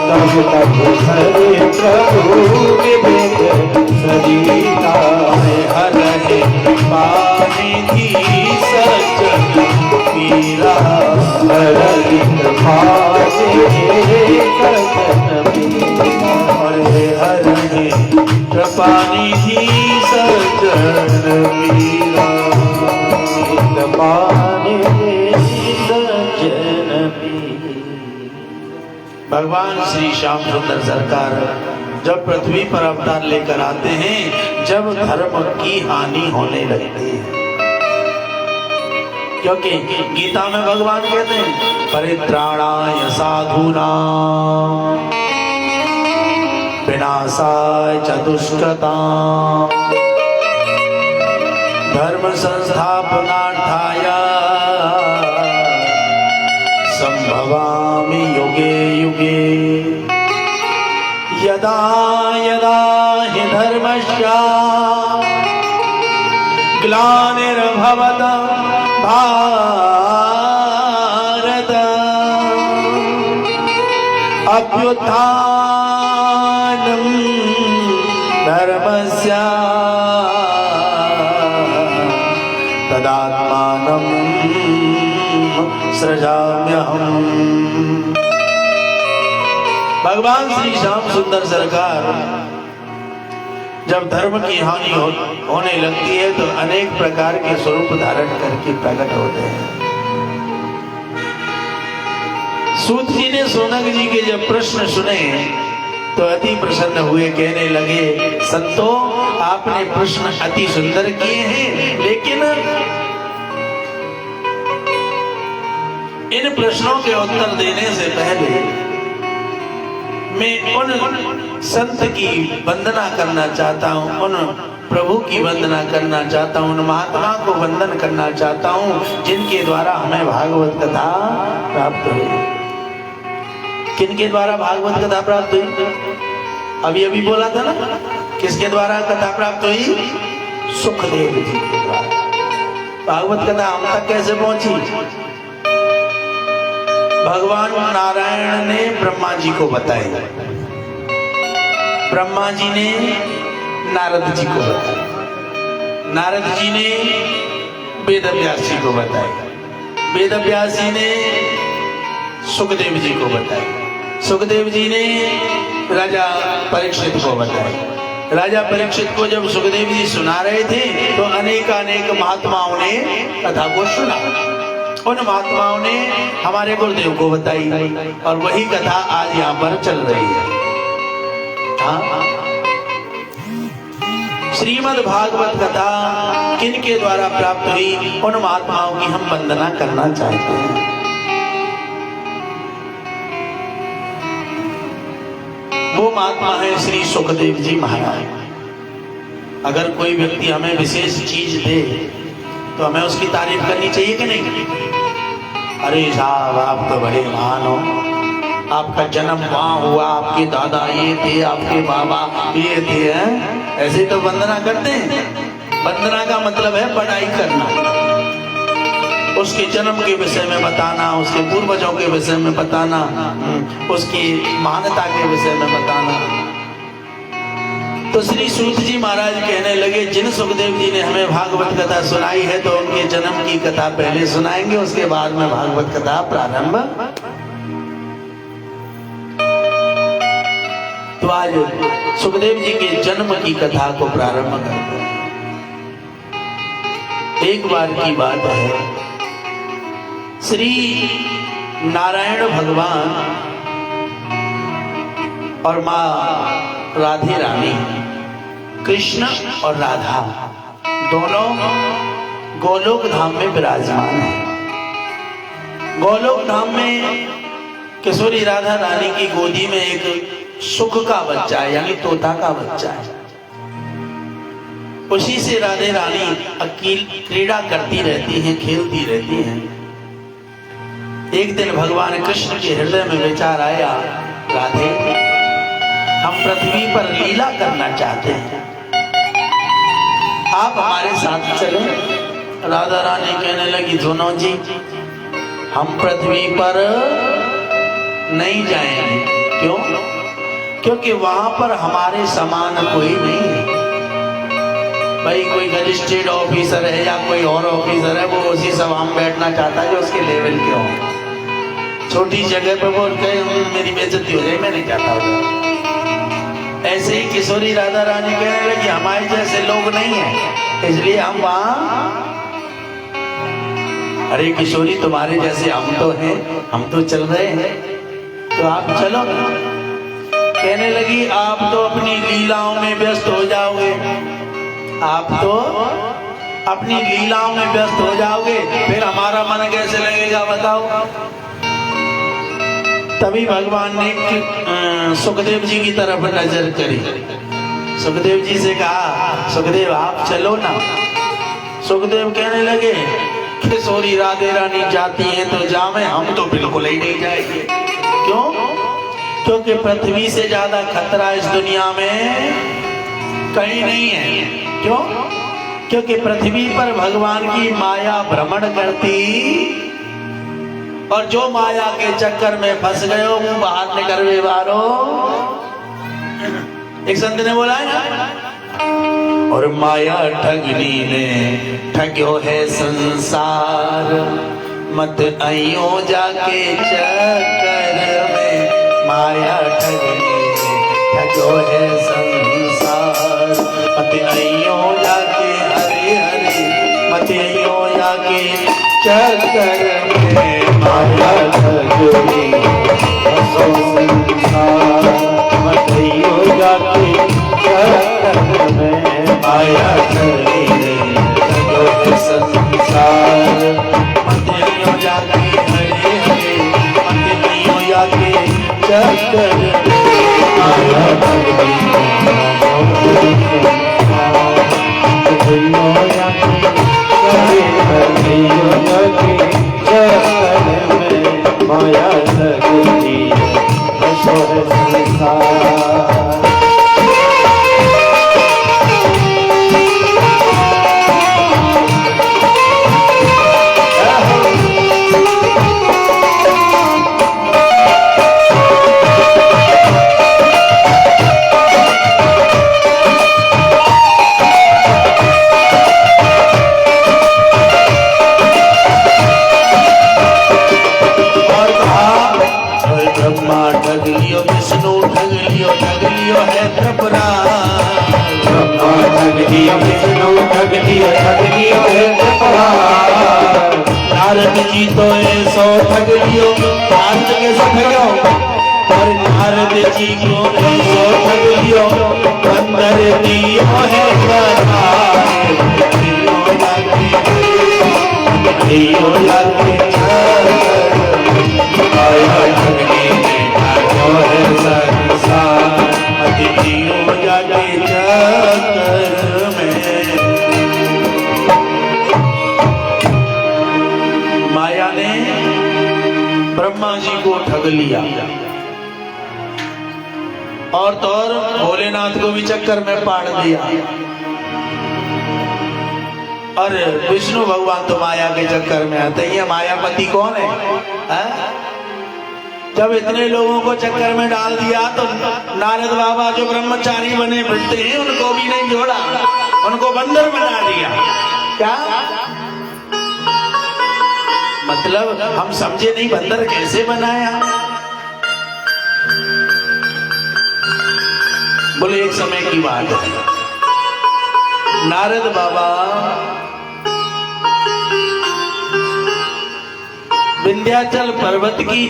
तब तब हरे प्रभु विवेक शरीरा। हरे पानिधि सज्जन पीरा। हरि कृपासे सजन पीरा। हरे हरे कृपानिधि सज्जन पीरा। कृपाने सजन पीरा। भगवान श्री श्याम सुंदर सरकार जब पृथ्वी पर अवतार लेकर आते हैं, जब धर्म की हानि होने लगती है। क्योंकि गीता में भगवान कहते हैं परित्राणाय साधूनां विनाशाय च दुष्कृतां धर्म संस्थापनार्थाय संभवामि युगे युगे। यदा यदा हि धर्मस्य ग्लानिर्भवति भारत अभ्युत्थानं धर्मस्य तदात्मानं सृजाम्यहम्। भगवान श्री श्याम सुंदर सरकार जब धर्म की हानि होने लगती है तो अनेक प्रकार के स्वरूप धारण करके प्रकट होते हैं। सूत जी ने सोनक जी के जब प्रश्न सुने तो अति प्रसन्न हुए, कहने लगे संतो आपने प्रश्न अति सुंदर किए हैं, लेकिन इन प्रश्नों के उत्तर देने से पहले मैं उन संत की वंदना करना चाहता हूँ, उन प्रभु की वंदना करना चाहता हूँ, उन महात्मा को वंदन करना चाहता हूँ जिनके द्वारा हमें भागवत कथा प्राप्त हुई। किनके द्वारा भागवत कथा प्राप्त हुई? अभी अभी बोला था ना, किसके द्वारा कथा प्राप्त हुई? सुखदेव जी के द्वारा। भागवत कथा हम तक कैसे पहुंची? भगवान नारायण ने ब्रह्मा जी को बताई, ब्रह्मा जी ने नारद जी को बताई, नारद जी ने वेद व्यास जी को बताई, वेद व्यास जी ने सुखदेव जी को बताई, सुखदेव जी ने राजा परीक्षित को बताई। राजा परीक्षित को जब सुखदेव जी सुना रहे थे तो अनेक महात्माओं ने कथा को सुना। उन महात्माओं ने हमारे गुरुदेव को बताई और वही कथा आज यहाँ पर चल रही है। श्रीमद् भागवत कथा किनके द्वारा प्राप्त हुई, उन महात्माओं की हम वंदना करना चाहते हैं। वो महात्मा है श्री सुखदेव जी महाराज। अगर कोई व्यक्ति हमें विशेष चीज दे तो हमें उसकी तारीफ करनी चाहिए कि नहीं? अरे साहब आप तो बड़े महान हो, आपका जन्म वहां हुआ, आपके दादा ये थे, आपके बाबा ये थे, हैं? ऐसे तो वंदना करते हैं। वंदना का मतलब है बड़ाई करना, उसके जन्म के विषय में बताना, उसके पूर्वजों के विषय में बताना, उसकी महानता के विषय में बताना। तो श्री सूत जी महाराज कहने लगे, जिन सुखदेव जी ने हमें भागवत कथा सुनाई है तो उनके जन्म की कथा पहले सुनाएंगे, उसके बाद में भागवत कथा प्रारंभ। तो आज सुखदेव जी के जन्म की कथा को प्रारंभ करते हैं। एक बार की बात है, श्री नारायण भगवान और मां राधे रानी, कृष्ण और राधा दोनों गोलोक धाम में विराजमान हैं। गोलोक धाम में किशोरी राधा रानी की गोदी में एक सुख का बच्चा है, यानी तोता का बच्चा है। उसी से राधे रानी अकेली क्रीड़ा करती रहती हैं, खेलती रहती हैं। एक दिन भगवान कृष्ण के हृदय में विचार आया, राधे हम पृथ्वी पर लीला करना चाहते हैं, आप हमारे साथ चलें। राधा रानी कहने लगी, दोनों जी हम पृथ्वी पर नहीं जाएंगे। क्यों? क्योंकि वहां पर हमारे समान कोई नहीं है। भाई कोई मजिस्ट्रेट ऑफिसर है या कोई और ऑफिसर है, वो उसी सभा में बैठना चाहता है जो उसके लेवल के हो। छोटी जगह पर बोल के मेरी बेइज्जती हो जाए, मैं नहीं चाहता हूँ। ऐसे ही किशोरी राधा रानी कहने लगी, हमारे जैसे लोग नहीं है, इसलिए हम वहां। अरे किशोरी तुम्हारे जैसे हम तो हैं, हम तो चल रहे हैं, तो आप चलो। कहने लगी, आप तो अपनी लीलाओं में व्यस्त हो जाओगे, आप तो अपनी लीलाओं में व्यस्त हो जाओगे, फिर हमारा मन कैसे लगेगा बताओ। तभी भगवान ने सुखदेव जी की तरफ नजर करी, सुखदेव जी से कहा, सुखदेव आप चलो ना। सुखदेव कहने लगे, किशोरी राधे रानी जाती हैं तो जावे, हम तो बिल्कुल ही नहीं जाएंगे। क्यों? क्योंकि पृथ्वी से ज्यादा खतरा इस दुनिया में कहीं नहीं है। क्यों? क्योंकि पृथ्वी पर भगवान की माया भ्रमण करती, और जो माया के चक्कर में फंस गए हो वो बाहर निकल वे बारो। एक संत ने बोला है ना, और माया ठगनी ने ठग्यो है संसार, मत आइयो जाके चक्कर में। माया ठगनी ने ठग्यो है संसार, मत आइयो जाके हरे हरे, मत आइयो जाके चक्कर में। माया ठगनी हंसो संसार, मत आइयो जाके चक्कर में। माया ठगनी ने ठग्यो है संसार, मत आइयो जाके हरे हरे, मत आइयो जाके चक्कर में। माया ठगनी ने माया ठगनी हंसो संसार। विष्णु ठग लियो है प्रभुराम। ब्रह्मा ठग लियो, विष्णु ठग लियो है प्रभुराम। नारद जी तो ऐसो ठग लियो, नारद के सब ठगो, और नारद जी को ऐसो ठग लियो, अंदर दियो है दियो लागे माया ठगनी है संसार, अतिथियों जाके चक्कर में। माया ने ब्रह्मा जी को ठग लिया, और तो और भोलेनाथ को भी चक्कर में पाड़ दिया। और विष्णु भगवान तो माया के चक्कर में आते हैं। मायापति कौन है? जब इतने लोगों को चक्कर में डाल दिया तो नारद बाबा जो ब्रह्मचारी बने फिरते हैं उनको भी नहीं जोड़ा, उनको बंदर बना दिया। क्या मतलब हम समझे नहीं, बंदर कैसे बनाया? बोले एक समय की बात है, नारद बाबा विंध्याचल पर्वत की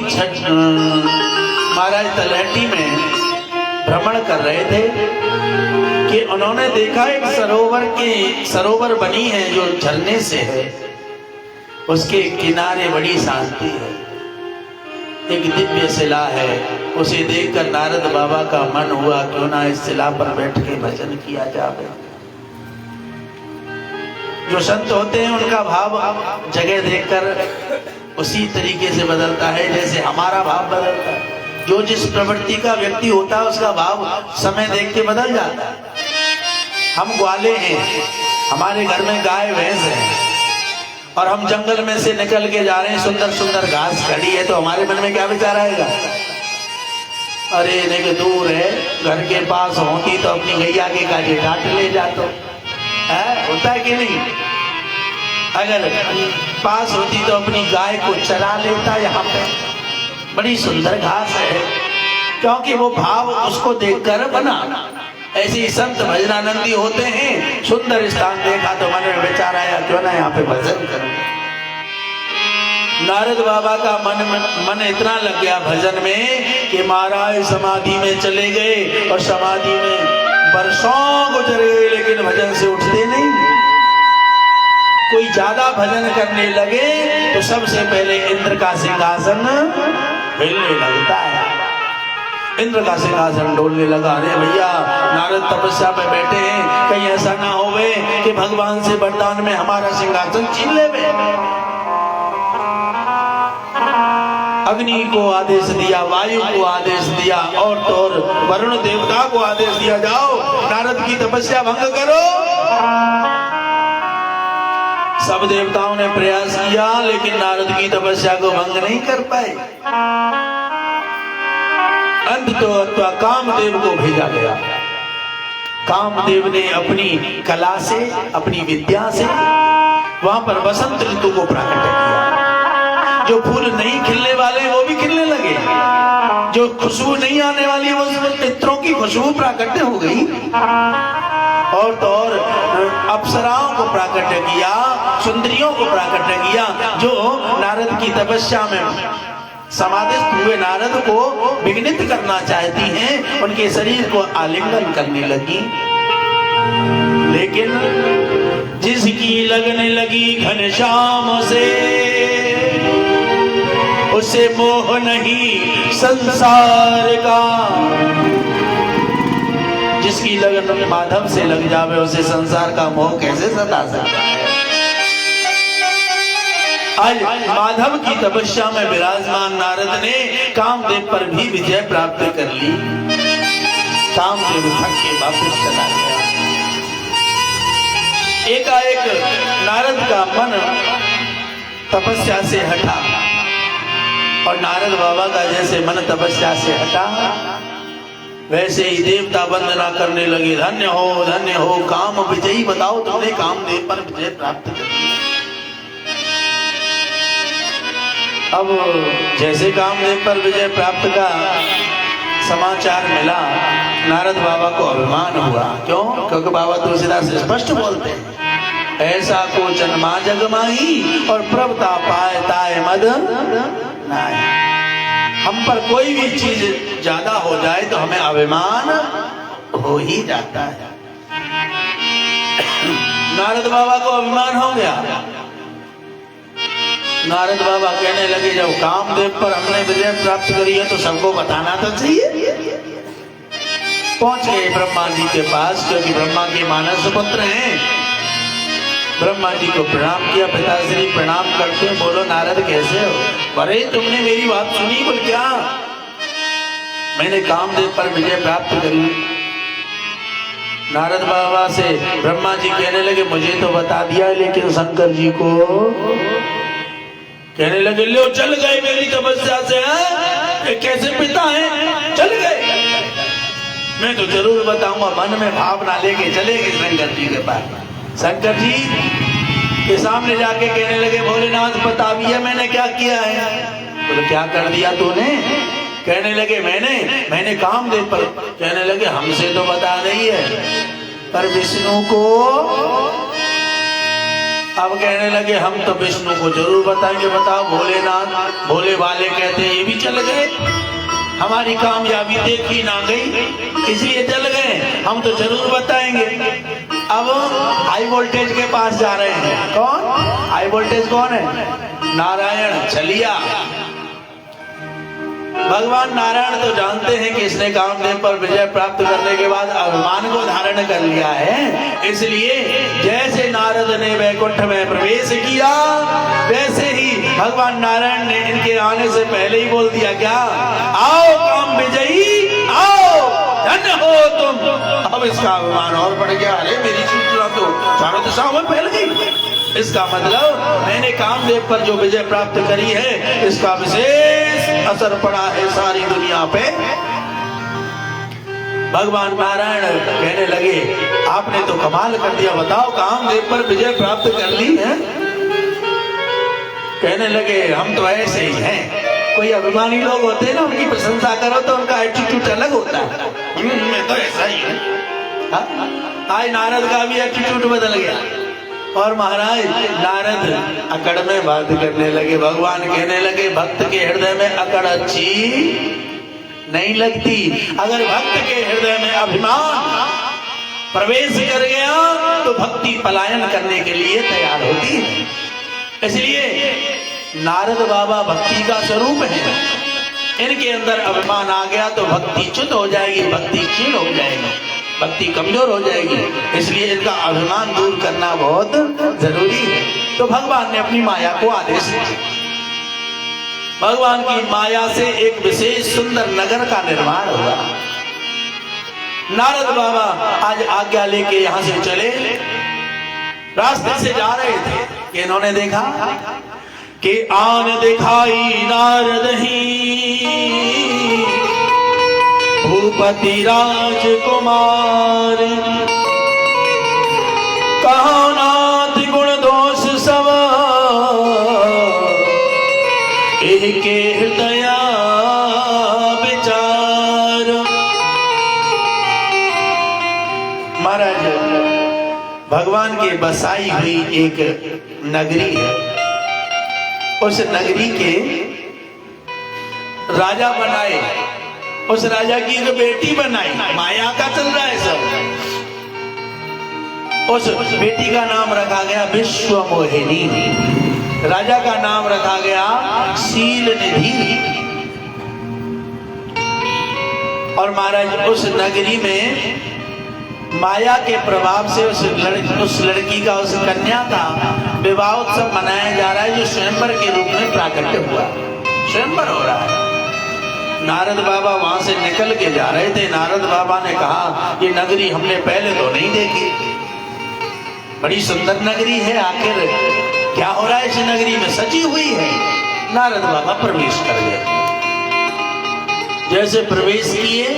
महाराज तलहटी में भ्रमण कर रहे थे कि उन्होंने देखा एक सरोवर बनी है जो झरने से है, उसके किनारे बड़ी शांति है, एक दिव्य शिला है। उसे देखकर नारद बाबा का मन हुआ क्यों ना इस शिला पर बैठ के भजन किया जाए। जो संत होते हैं उनका भाव जगह देखकर उसी तरीके से बदलता है जैसे हमारा भाव बदलता है। जो जिस प्रवृत्ति का व्यक्ति होता है उसका भाव समय देख के बदल जाता है। हम ग्वाले हैं, हमारे घर में गाय भैंस है और हम जंगल में से निकल के जा रहे हैं, सुंदर सुंदर घास खड़ी है, तो हमारे मन में क्या विचार आएगा? अरे नहीं दूर है, घर के पास होती तो अपनी गैया के काजे डांट ले जातो। होता है कि नहीं? अगर पास होती तो अपनी गाय को चरा लेता। यहाँ पे बड़ी सुंदर घास है, क्योंकि वो भाव उसको देखकर बना। ऐसे ही संत भजनानंदी होते हैं, सुंदर स्थान देखा तो मन में विचार आया क्यों ना यहाँ पे भजन करूं। नारद बाबा का मन इतना लग गया भजन में कि महाराज समाधि में चले गए और समाधि में वर्षों गुजरे लेकिन भजन से उठते नहीं। कोई ज्यादा भजन करने लगे तो सबसे पहले इंद्र का सिंहासन हिलने लगता है। इंद्र का सिंहासन डोलने लगा। अरे भैया नारद तपस्या में बैठे हैं, कहीं ऐसा ना होवे कि भगवान से वरदान में हमारा सिंहासन छीन लेवे। अग्नि को आदेश दिया, वायु को आदेश दिया और तो और वरुण देवता को आदेश दिया, जाओ नारद की तपस्या भंग करो। सब देवताओं ने प्रयास किया लेकिन नारद की तपस्या को भंग नहीं कर पाए। अंत तो अथवा कामदेव को भेजा गया। कामदेव ने अपनी कला से, अपनी विद्या से वहां पर वसंत ऋतु को प्रकट किया। जो फूल नहीं खिलने वाले वो भी खिलने लगे, जो खुशबू नहीं आने वाली वो पितरों की खुशबू प्राकट्य हो गई। और तो और अप्सराओं को प्राकट्य किया, सुंदरियों को प्राकट्य किया, जो नारद की तपस्या में समाधिस्थ हुए नारद को विघ्नित करना चाहती हैं, उनके शरीर को आलिंगन करने लगी। लेकिन जिसकी लगने लगी घनश्याम से, उसे मोह नहीं संसार का। जिसकी लगन माधव से लग जावे उसे संसार का मोह कैसे सता सकता है। आज माधव की तपस्या में विराजमान नारद ने कामदेव पर भी विजय प्राप्त कर ली। कामदेव थक के वापस चला गया। एकाएक नारद का मन तपस्या से हटा और नारद बाबा का जैसे मन तपस्या से हटा वैसे ही देवता वंदना करने लगे। धन्य हो काम विजयी, बताओ तुमने कामदेव पर विजय प्राप्त कर ली। अब जैसे कामदेव पर विजय प्राप्त का समाचार मिला, नारद बाबा को अभिमान हुआ। क्यों? क्योंकि बाबा तुलसीदास स्पष्ट बोलते हैं, ऐसा को जन्मा जगमाही और प्रभता पाए ताए मद नहीं। हम पर कोई भी चीज ज्यादा हो जाए तो हमें अभिमान हो ही जाता है। नारद बाबा को अभिमान हो गया। नारद बाबा कहने लगे, जब कामदेव पर हमने विजय प्राप्त करी है तो सबको बताना तो चाहिए। पहुंच गए ब्रह्मा जी के पास, क्योंकि ब्रह्मा के मानस पुत्र हैं। ब्रह्मा जी को प्रणाम किया। पिताश्री प्रणाम करते हैं, बोलो नारद कैसे हो? अरे तुमने मेरी बात सुनी? बोल क्या? मैंने कामदेव पर विजय प्राप्त करी। नारद बाबा से ब्रह्मा जी कहने लगे, मुझे तो बता दिया लेकिन शंकर जी को कहने लगे, लो चल गए मेरी तपस्या से। ये कैसे पिता है? चल गए। मैं तो जरूर बताऊंगा। मन में भावना लेके चले गए शंकर जी के पास। शंकर जी के सामने जाके कहने लगे, भोलेनाथ बताइए मैंने क्या किया है? तो क्या कर दिया तूने? कहने लगे मैंने कामदेव पर। कहने लगे हमसे तो बता रही है, पर विष्णु को। अब कहने लगे हम तो विष्णु को जरूर बताएंगे। बताओ भोलेनाथ। भोले वाले कहते ये भी चल गए, हमारी कामयाबी देखी ना गई, इसलिए चल गए। हम तो जरूर बताएंगे। अब हाई वोल्टेज के पास जा रहे हैं। कौन हाई वोल्टेज? कौन है? नारायण छलिया। भगवान नारायण तो जानते हैं कि इसने कामदेव पर विजय प्राप्त करने के बाद अभिमान को धारण कर लिया है, इसलिए जैसे नारद ने वैकुंठ में प्रवेश किया, वैसे ही भगवान नारायण ने इनके आने से पहले ही बोल दिया, क्या आओ काम विजयी, आओ धन्य हो तुम। अब इसका अभिमान और बढ़ गया। अरे मेरी सूचना तो चारों दिशाओं में फैल गई। इसका मतलब मैंने कामदेव पर जो विजय प्राप्त करी है, इसका विशेष असर पड़ा है सारी दुनिया पे। भगवान नारायण कहने लगे, आपने तो कमाल कर दिया। बताओ कामदेव पर विजय प्राप्त कर ली है? कहने लगे हम तो ऐसे ही हैं। कोई अभिमानी लोग होते हैं ना, उनकी प्रशंसा करो तो उनका एटीट्यूड अलग होता है। मैं तो ऐसा ही है। आज नारद का भी एटीट्यूड बदल गया और महाराज नारद अकड़ में बात करने लगे। भगवान कहने लगे भक्त के हृदय में अकड़ अच्छी नहीं लगती। अगर भक्त के हृदय में अभिमान प्रवेश कर गया तो भक्ति पलायन करने के लिए तैयार होती है। इसलिए नारद बाबा भक्ति का स्वरूप है। इनके अंदर अभिमान आ गया तो भक्ति च्युत हो जाएगी, भक्ति क्षीण हो जाएगी, भक्ति कमजोर हो जाएगी। इसलिए इनका अभिमान दूर करना बहुत जरूरी है। तो भगवान ने अपनी माया को आदेश दिया। भगवान की माया से एक विशेष सुंदर नगर का निर्माण हुआ। नारद बाबा आज आज्ञा लेके यहां से चले, रास्ते से जा रहे थे कि इन्होंने देखा कि आन दिखाई नारद ही भूपति राजकुमार, कहा नाथ गुण दोष सब इनके हृदय विचार। महाराज भगवान की बसाई हुई एक नगरी है। उस नगरी के राजा बनाए, उस राजा की एक बेटी बनाई। माया का चल रहा है सब। उस बेटी का नाम रखा गया विश्व मोहिनी। राजा का नाम रखा गया शील निधि। और महाराज उस नगरी में माया के प्रभाव से उस लड़की का, उस कन्या का विवाह उत्सव मनाया जा रहा है, जो स्वयंवर के रूप में प्राकट्य हुआ। स्वयंवर हो रहा है। नारद बाबा वहां से निकल के जा रहे थे। नारद बाबा ने कहा ये नगरी हमने पहले तो नहीं देखी, बड़ी सुंदर नगरी है, आखिर क्या हो रहा है इस नगरी में? सजी हुई है। नारद बाबा प्रवेश कर गए। जैसे प्रवेश किए,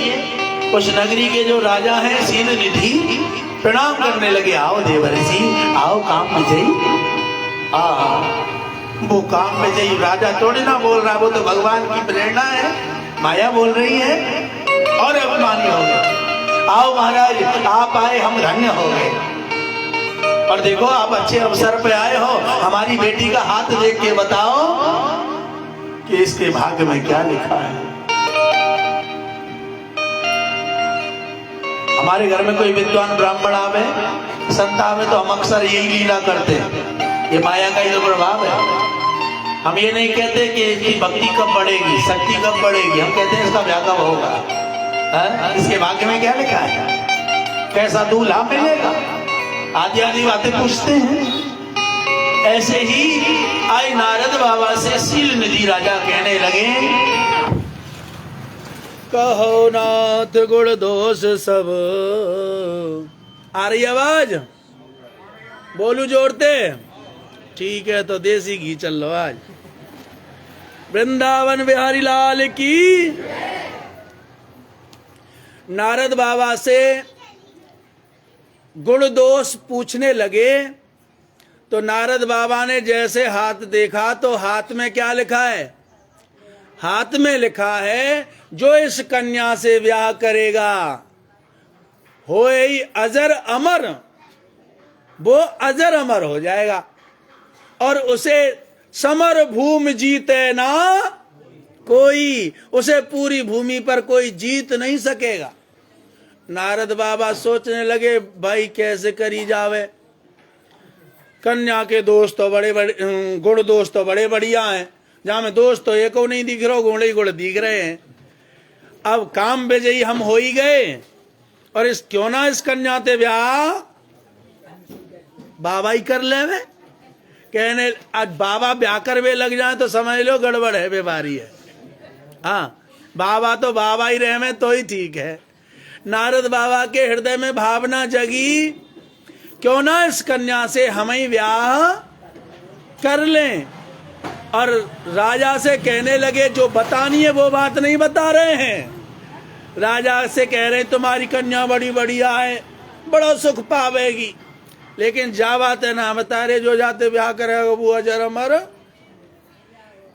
उस नगरी के जो राजा हैं शील निधि प्रणाम करने लगे। आओ देवर्षि, आओ काम विजयी। वो काम विजयी राजा थोड़ी ना बोल रहा, वो तो भगवान की प्रेरणा है, माया बोल रही है और अभिमानी हो गए। आओ महाराज, आप आए, हम धन्य हो गए। और देखो आप अच्छे अवसर पे आए हो, हमारी बेटी का हाथ देख के बताओ कि इसके भाग्य में क्या लिखा है। हमारे घर में कोई विद्वान ब्राह्मण आवे, संत आवे, तो हम अक्सर यही लीला करते हैं। ये माया का ही तो प्रभाव है। हम ये नहीं कहते कि इसकी भक्ति कब बढ़ेगी, शक्ति कब बढ़ेगी, हम कहते हैं इसका ब्याह कब होगा, इसके भाग्य में क्या लिखा है, कैसा दूल्हा मिलेगा, आदि आदि बातें पूछते हैं। ऐसे ही आई नारद बाबा से शील निधि राजा कहने लगे, कहो नाथ गुण दोष सब। आ रही आवाज? बोलू जोड़ते? ठीक है, तो देसी घी चल लो आज। वृंदावन बिहारी लाल की। नारद बाबा से गुण दोष पूछने लगे तो नारद बाबा ने जैसे हाथ देखा तो हाथ में क्या लिखा है? हाथ में लिखा है जो इस कन्या से ब्याह करेगा होए अजर अमर, वो अजर अमर हो जाएगा और उसे समर भूमि जीते ना कोई, उसे पूरी भूमि पर कोई जीत नहीं सकेगा। नारद बाबा सोचने लगे भाई कैसे करी जावे, कन्या के दोस्त तो बड़े बड़े गुण दोस्त तो बड़े बढ़िया हैं, जहां में दोस्त तो एक को नहीं दिख रहा, गुण ही गुण दिख रहे हैं। अब काम बेजई हम हो ही गए और इस क्यों ना इस कन्या ते ब्याह बाबा ही कर ले वे। कहने आज बाबा ब्याह कर वे लग जाए तो समझ लो गड़बड़ है, बीमारी है। हाँ, बाबा तो बाबा ही रहे में तो ही ठीक है। नारद बाबा के हृदय में भावना जगी क्यों ना इस कन्या से हम ही ब्याह कर लें, और राजा से कहने लगे जो बतानी है वो बात नहीं बता रहे हैं। राजा से कह रहे तुम्हारी कन्या बड़ी बढ़िया है, बड़ा सुख पावेगी, लेकिन जा बात है ना बता रहे, जो जाते ब्याह करेगा वो अजर अमर।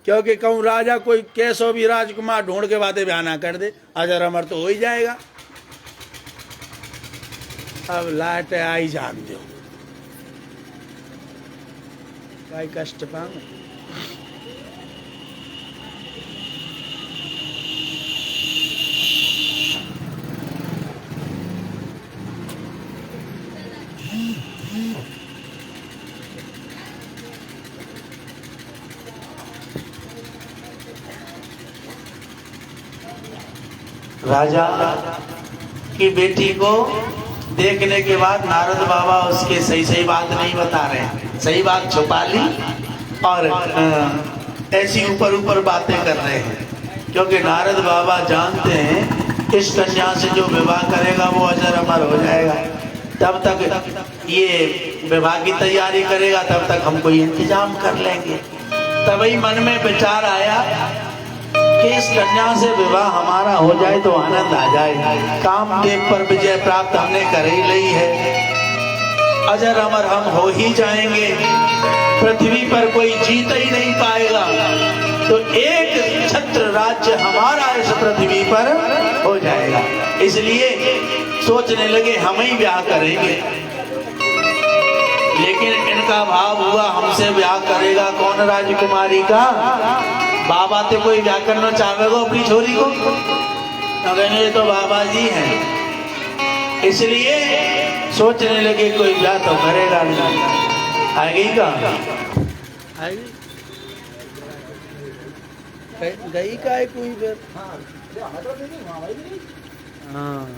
क्योंकि कहूँ राजा कोई कैसो भी राजकुमार ढूंढ के बातें ब्याह ना कर दे, अजर अमर तो हो ही जाएगा। अब लाट आई जान दो भाई, कष्ट पाऊं। राजा की बेटी को देखने के बाद नारद बाबा उसके सही सही बात नहीं बता रहे हैं, सही बात छुपा ली और ऐसी ऊपर ऊपर बातें कर रहे हैं, क्योंकि नारद बाबा जानते हैं इस कन्या से जो विवाह करेगा वो अजर अमर हो जाएगा। तब तक ये विवाह की तैयारी करेगा, तब तक हम कोई इंतजाम कर लेंगे। तभी मन में विचार आया कि इस कन्या से विवाह हमारा हो जाए तो आनंद आ जाए। कामदेव पर विजय प्राप्त हमने कर ही ली है, अजर अमर हम हो ही जाएंगे, पृथ्वी पर कोई जीत ही नहीं पाएगा, तो एक छत्र राज्य हमारा इस पृथ्वी पर हो जाएगा। इसलिए सोचने लगे हम ही ब्याह करेंगे। लेकिन इनका भाव हुआ हमसे ब्याह करेगा कौन राजकुमारी का? बाबा तो कोई ब्याह करना चाहेगा अपनी छोरी को? ये तो बाबा जी हैं, इसलिए सोचने लगे कोई ब्याह तो करेगा नहीं। आएगी का आएगी गई का है कोई फिर? हाँ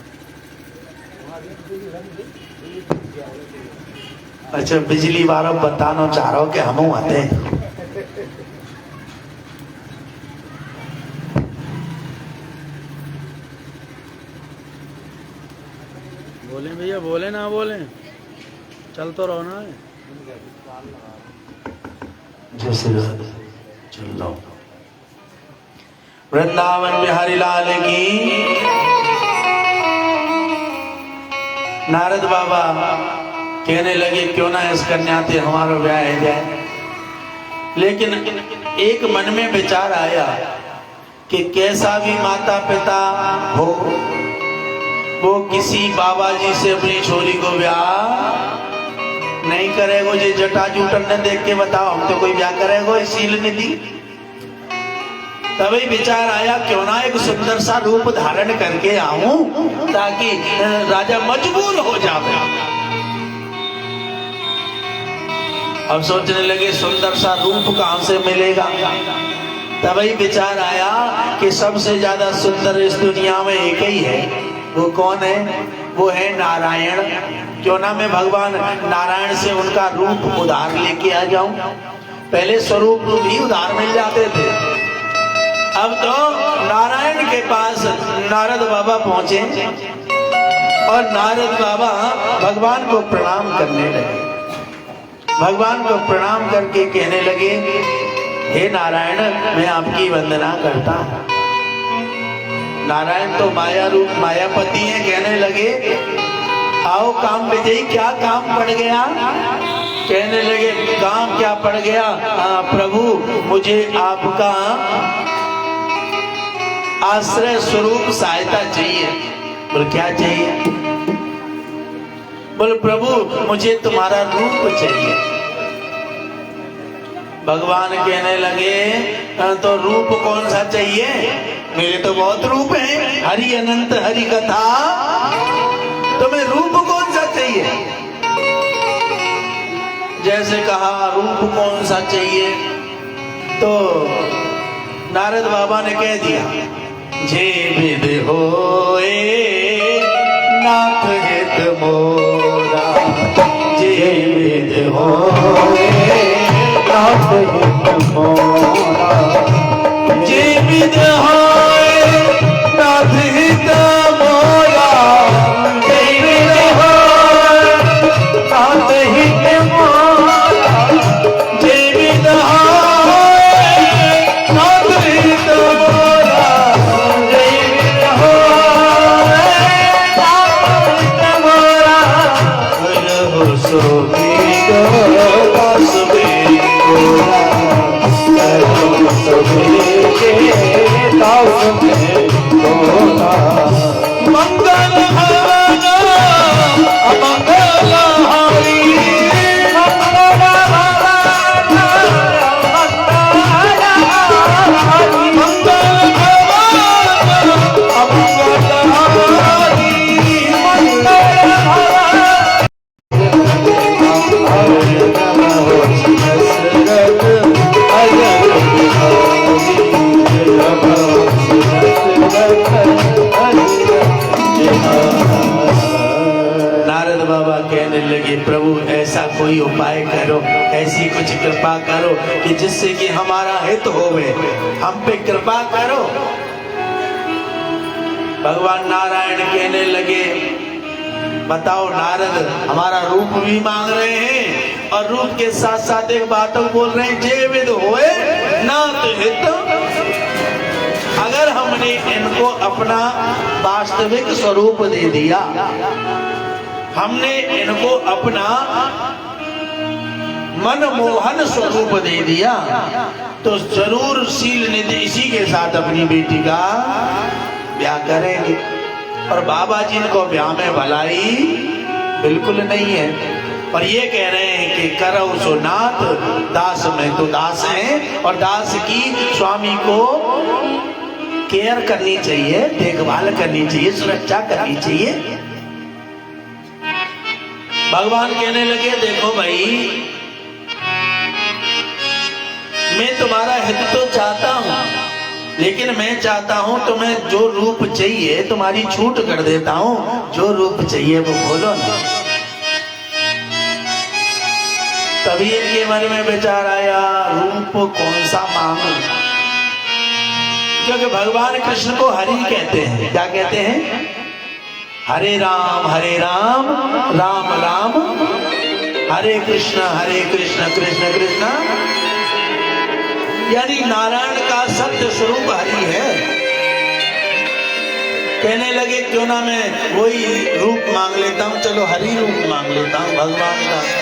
अच्छा, बिजली वालों बताना चाह रहा हूँ कि हम आते हैं। बोले भैया, बोले ना बोले, चल तो रहो ना। जैसे चल लो। वृंदावन बिहारी लाल की। नारद बाबा कहने लगे क्यों ना इस कन्या से हमारा ब्याह हो जाए। लेकिन एक मन में विचार आया कि कैसा भी माता पिता हो, वो किसी बाबा जी से अपनी छोरी को ब्याह नहीं करेगो। ये जटा जूटन ने देख के बताओ, हम तो कोई ब्याह करेगो इसील निधि। तभी विचार आया क्यों ना एक सुंदर सा रूप धारण करके आऊं, ताकि राजा मजबूर हो जाए। अब सोचने लगे सुंदर सा रूप कहां से मिलेगा। तभी विचार आया कि सबसे ज्यादा सुंदर इस दुनिया में एक ही है, वो कौन है? वो है नारायण। क्यों ना मैं भगवान नारायण से उनका रूप उधार लेके आ जाऊं। पहले स्वरूप भी उधार मिल जाते थे, अब तो नारायण के पास नारद बाबा पहुंचे और नारद बाबा भगवान को प्रणाम करने लगे। भगवान को प्रणाम करके कहने लगे हे नारायण मैं आपकी वंदना करता हूं। नारायण तो माया रूप मायापति हैं। कहने लगे आओ काम विजयी, क्या काम पड़ गया? कहने लगे काम क्या पड़ गया? प्रभु मुझे आपका आश्रय स्वरूप सहायता चाहिए। बोल क्या चाहिए? बोल प्रभु मुझे तुम्हारा रूप चाहिए। भगवान कहने लगे तो रूप कौन सा चाहिए? मेरे तो बहुत रूप हैं, हरि अनंत हरि कथा, तुम्हें रूप कौन सा चाहिए? जैसे कहा रूप कौन सा चाहिए तो नारद बाबा ने कह दिया जे विद होए नाथ हित मोरा, जे विद होए नाथ हित मोरा, जे विद होए नाथ हित मोरा, जे विद होए नाथ हित मोरा, जे विद होए नाथ हित मोरा, जे विद होए नाथ हित मोरा, करहु सो दास मेरी मोरा, करहु सबे के दास में मोरा। मंगल हारा अमंगल हारी, मंगल भवाना मंगल हारी, मंगल भवाना अमंगल हारी, मंगल भवाना नारद बाबा कहने लगे प्रभु ऐसा कोई उपाय करो, ऐसी कुछ कृपा करो कि जिससे कि हमारा हित होवे, हम पे कृपा करो। भगवान नारायण कहने लगे बताओ नारद, हमारा रूप भी मांग रहे हैं और रूप के साथ साथ एक बात बोल रहे हैं जे विद होए नाथ हित। अगर हमने इनको अपना वास्तविक स्वरूप दे दिया, हमने इनको अपना मनमोहन स्वरूप दे दिया, तो जरूर शील निधि इसी के साथ अपनी बेटी का ब्याह करेंगे। और बाबा जी को ब्याह में भलाई बिल्कुल नहीं है। और ये कह रहे हैं कि करो सो नाथ दास में तो दास हैं, और दास की स्वामी को केयर करनी चाहिए, देखभाल करनी चाहिए, सुरक्षा करनी चाहिए। भगवान कहने लगे देखो भाई, मैं तुम्हारा हित तो चाहता हूं, लेकिन मैं चाहता हूं तुम्हें जो रूप चाहिए तुम्हारी छूट कर देता हूं, जो रूप चाहिए वो बोलो ना। तभी इनके मन में विचार आया रूप कौन सा मांगू, क्योंकि भगवान कृष्ण को हरि कहते हैं। क्या कहते हैं? हरे राम राम राम हरे कृष्ण कृष्ण कृष्ण। यानी नारायण का सत्य स्वरूप हरि है। कहने लगे क्यों ना मैं वही रूप मांग लेता हूं, चलो हरि रूप मांग लेता हूं भगवान का।